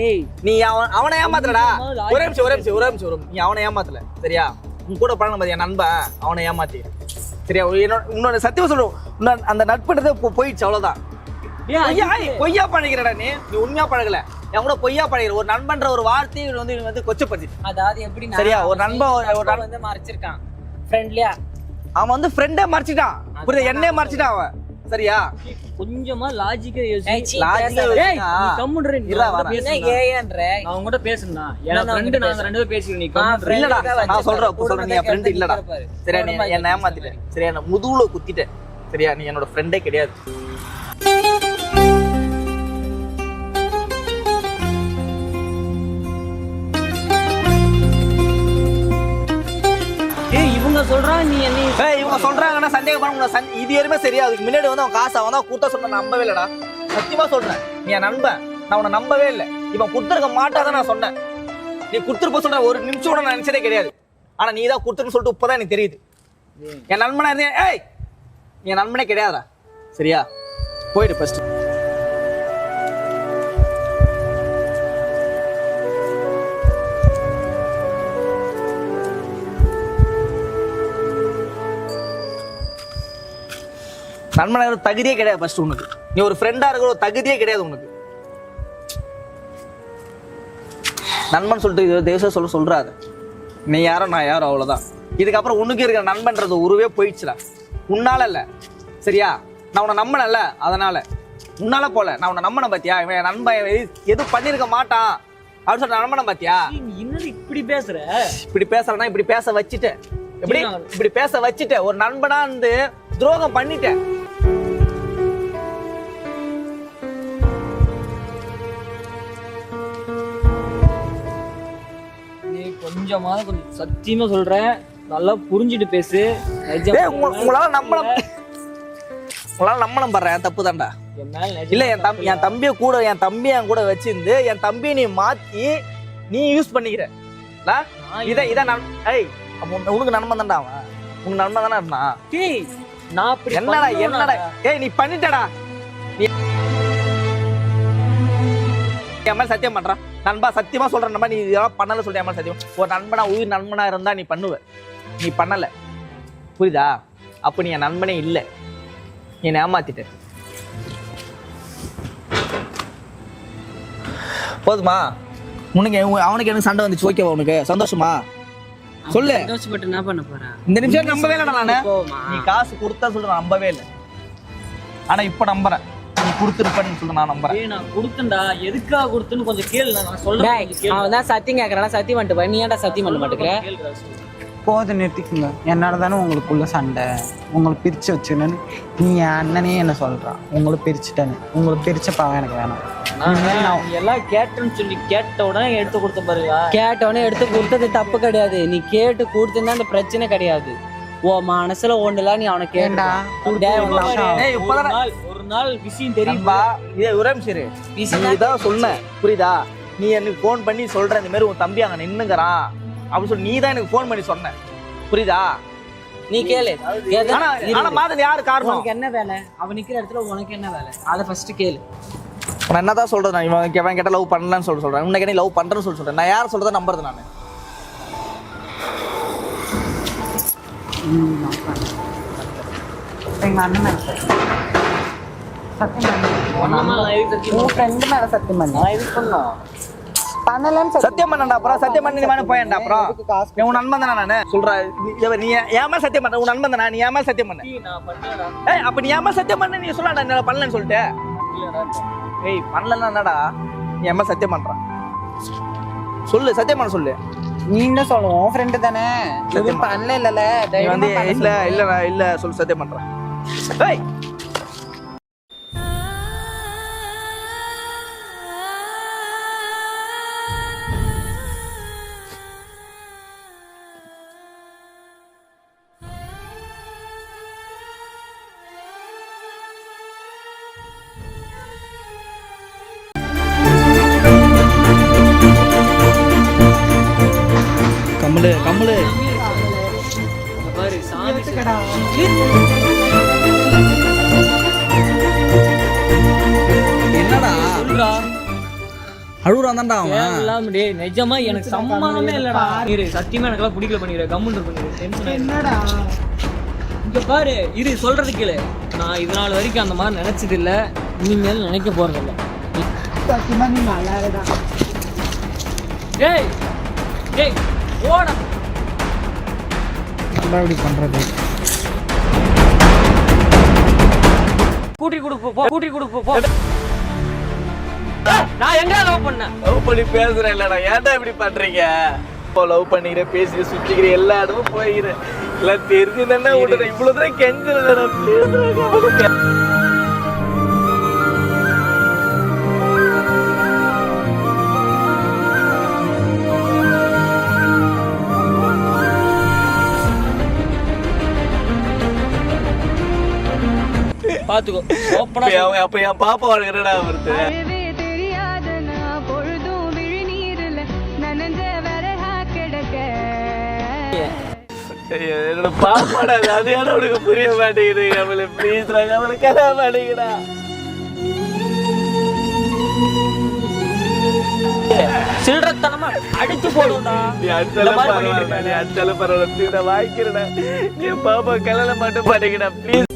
ஏய் நீ அவனை ஏமாத்தலடா. ஒரே நிமிஷம். நீ அவனை ஏமாத்தல, சரியா? உன் கூட பழகின மாதிரி என் நண்பன் அவனை ஏமாத்திக்கிற, சரியா? உன்னோட சத்தியம் சொல்லுவோம், அந்த நட்புன்றதே போயிடுச்சு, அவ்வளவுதான். பொய்யா பழகிறடா நீ உண்மையா பழகல. என் கூட பொய்யா பழகிற ஒரு நண்பன்ற ஒரு வார்த்தையை வந்து கொச்சப்படுத்தி. அதாவது எப்படி சரியா? ஒரு நண்பன் வந்து மறைச்சிருக்கான் ஃப்ரெண்ட்லியா. அவன் வந்து ஃப்ரெண்டே மறைச்சிட்டான், புரியுதா? என்னே மறைச்சிட்டான் அவன், சரியா? கொஞ்சமா லாஜிக்கா நான் உங்ககிட்ட பேசுனா என் ஃப்ரெண்ட் நான் ரெண்டு பேரும் பேசிக்கிறேன். நீ கம்முன்னு இல்லடா, நான் சொல்றேன், நீ என் ஃப்ரெண்ட் இல்லடா, சரியா? நீ என்ன ஏமாத்திட்ட, சரியா? என்ன முதுகுல குத்திட்ட, சரியா? நீ என்னோட ஃப்ரெண்டே கிடையாது. இவங்க சொல்றாங்க நீ என்ன இவங்க சொல்றாங்கன்னா சந்தேகப்பட இது வரையுமே சரியா? அதுக்கு முன்னாடி வந்து அவன் காசு அவன் தான் கூட்ட சொன்ன, நம்பவே இல்லடா. சத்தியமா சொல்றேன், நீ என் நண்பன், நான் உன்னை நம்பவே இல்லை. இவன் கொடுத்துருக்க மாட்டாதான் நான் சொன்னேன். நீ கொடுத்துருப்ப சொல்ற ஒரு நிமிஷம் கூட நான் நினைச்சதே கிடையாது. ஆனா நீ தான் கொடுத்துருன்னு சொல்லிட்டு இப்பதான் எனக்கு தெரியுது. என் நண்பனா இருந்தேன். ஏய், நீ என் நண்பனே கிடையாதா, சரியா? போயிடு ஃபர்ஸ்ட். நண்பனாக தகுதியே கிடையாது ஃபர்ஸ்ட் உனக்கு. நீ ஒரு ஃப்ரெண்டா இருக்கிற ஒரு தகுதியே கிடையாது உனக்கு. நண்பன் சொல்லிட்டு தேவச சொல்றாரு, நீ யாரோ நான் யாரோ, அவ்வளவுதான். இதுக்கப்புறம் உனக்கு இருக்கிற நண்பன்றது உருவே போயிடுச்சுடா. உன்னால இல்ல, சரியா? நான் உன்னை நம்பனல்ல, அதனால உன்னால போல. நான் உன்னை நம்பன பாத்தியா? இவன் நண்பன் எதுவும் பண்ணிருக்க மாட்டான் அப்படின்னு சொல்லிட்டு நண்பன பாத்தியா? என்ன இப்படி பேசுற? இப்படி பேசுறேன்னா இப்படி பேச வச்சுட்டேன். எப்படி இப்படி பேச வச்சுட்டேன்? ஒரு நண்பனா இருந்து துரோகம் பண்ணிட்டேன். கொஞ்சம் சத்தியமா சொல்றேன், நல்லா புரிஞ்சுட்டு பேசு. உங்களால நம்பணும் பண்றேன், தப்பு தான்டா. இல்ல, என் தம்பியை கூட என் கூட வச்சிருந்து என் தம்பியை நீ மாத்தி நீ யூஸ் பண்ணிக்கிற. இதான் உனக்கு நண்பன் தான்டா அவன். உனக்கு நண்பன் தானே இருந்தான். என்னடா ஏய், நீ பண்ணிட்டடா. என் மேல சத்தியம் பண்றான் நண்பா, சத்தியமா சொல்றேன் நண்பா, நீ இதெல்லாம் பண்ணல சொல்ற. என் மேல சத்தியம். ஒரு நண்பனா, உயிர் நண்பனா இருந்தா நீ பண்ணுவ, நீ பண்ணல, புரியுதா? அப்ப நீ என் நண்பனே இல்லை, நீ ஏமாத்திட்ட. போதுமா உனக்கு? அவனுக்கு எனக்கு சண்டை வந்துச்சு, ஓகேவா? உனக்கு சந்தோஷமா? சொல்லு. சந்தோஷப்பட்டு என்ன பண்ண போறேன்? இந்த நிமிஷம் நம்பவே இல்லை நானு. நீ காசு கொடுத்தா சொல்ற, நம்பவே இல்லை. ஆனா இப்ப நம்புறேன். நீ கொடுத்துருப்பேன்னு சொல்லிட்டு நான் நம்புறேன். ஏய் நான் கொடுத்தேன்டா, எதுக்காக கொடுத்தேன்னு கொஞ்சம் கேளு, நான் சொல்றேன். அவன் தான் சத்தியம் கேட்கறான், சத்தியம் பண்ணிட்டு போய் நீ ஏன்டா சத்தியம் பண்ண மாட்டேங்கிற? போது நிறுத்திக்குங்க. என்னால தானே உங்களுக்குள்ள சண்டை, உங்களை பிரித்து வச்சுக்கணுன்னு நீ என் அண்ணனே என்ன சொல்கிறான். உங்களை பிரிச்சுட்டேன்னு, உங்களை பிரிச்ச பாவம் எனக்கு வேணாம். நான் எல்லாம் கேட்டேன்னு சொல்லி கேட்ட உடனே எடுத்து கொடுத்த பாருங்க. கேட்டவனே எடுத்து கொடுத்தது தப்பு கிடையாது, நீ கேட்டு கொடுத்துருந்தா அந்த பிரச்சனை கிடையாது. ஓ மனசுல ஒண்ணுல நீ அவனை கேட்டா ஒரு நாள் விஷயம் தெரியும்பா. இதே ஒரே நிமிஷம் இதான் சொன்னேன், புரியுதா? நீ எனக்கு ஃபோன் பண்ணி சொல்ற இந்த மாதிரி உன் தம்பி அங்க நின்னுங்கிறான் அப்படின்னு சொல்லி நீ தான் எனக்கு ஃபோன் பண்ணி சொன்ன, புரியுதா? நீ கேளு. ஆனா மாதன் யாரு காரணம்? உனக்கு என்ன வேலை? அவன் நிக்கிற இடத்துல உனக்கு என்ன வேலை? அதை ஃபர்ஸ்ட் கேளு. நான் என்னதான் சொல்றது, நான் இவன் கேட்ட லவ் பண்ணலன்னு சொல்றேன், உன்னை லவ் பண்றேன்னு சொல்றேன். நான் யார் சொல்றதை நம்புறது? நான் எங்கள் அண்ணன் மேலே சத்தியம் பண்ணலன்னு சத்தியம் பண்ணா அப்புறம் சத்தியம் பண்ணி நீ போயேன்டா. அப்புறம் உன் நண்பன் தானே நான் சொல்றேன். நீ ஏமா சத்தியம் பண்ண? உன் நண்பன் தானே, நீ ஏமா சத்தியம் பண்ண? ஏய் அப்ப நீ ஏமா சத்தியம் பண்ண? நீ சொல்லடா என்ன பண்ணலன்னு சொல்லிட்டு. ஏய் பண்ணலன்னா என்னடா? நீ ஏமா சத்தியம் பண்றான் சொல்லு, சத்தியம் பண்ண சொல்லு. நீ என்ன சொல்லுவோம் ஃப்ரெண்டு தானே, எதுவும் பண்ணல இல்லல. நீ வந்து இல்ல இல்ல இல்ல சொல்லு, சத்தியம் பண்றேன். ஏய் கம்முலு கம்முலு பாரு சாமி என்னடா சொல்றா, அழுகுறான் தான்டா அவன். எல்லாம் டேய் நிஜமா எனக்கு சம்மந்தமே இல்லடா. இரு சத்தியமா எனக்கெல்லாம் பிடிக்கல பண்ணிக்கிறேன், கம்முன்னு பண்ணிக்கிறேன். டென்ஷன் என்னடா இங்க பாரு, இரு சொல்றது கேளு. நான் இது நாள் வரைக்கும் அந்த மாதிரி நினைச்சது இல்ல, இனிமேல் நினைக்க போறது இல்ல. சத்தியமா நீ நல்லா இருக்கா? டேய் டேய் ஓட இப்படி பண்றது கூட்டி கொடுப்போம் போ, கூட்டி கொடுப்போம் போ. நான் எங்க லவ் பண்ணேன்? லவ் பண்ணி பேசுறேன் இல்லடா, ஏன்டா இப்படி பண்றீங்க? இப்போ லவ் பண்ணிக்கிற பேசி சுத்திக்கிற எல்லா இடமும் போய்கிறேன். எல்லாம் தெரிஞ்சு தானே விட்டுறேன். இவ்வளவுதான் கெஞ்சிருந்தா பேசுறேன். பாத்துக்கோ ஓப்பனா அப்ப என் பாப்பா வாழ்கிறடா வருது. என்னோட பாப்பாடா, அது ஏன்னா உனக்கு புரிய மாட்டேங்குது. அவளை ப்ளீஸ் அவளை கதை மாட்டேங்குடா. சில்லறத்தனமா அடிச்சு போடுடா. நீ அடிச்சாலும் பரவாயில்ல, நீ அடிச்சாலும் பரவாயில்ல, வாய்க்கிறடா. என் பாப்பா கல்யாணம் மட்டும் மாட்டேங்கடா ப்ளீஸ்.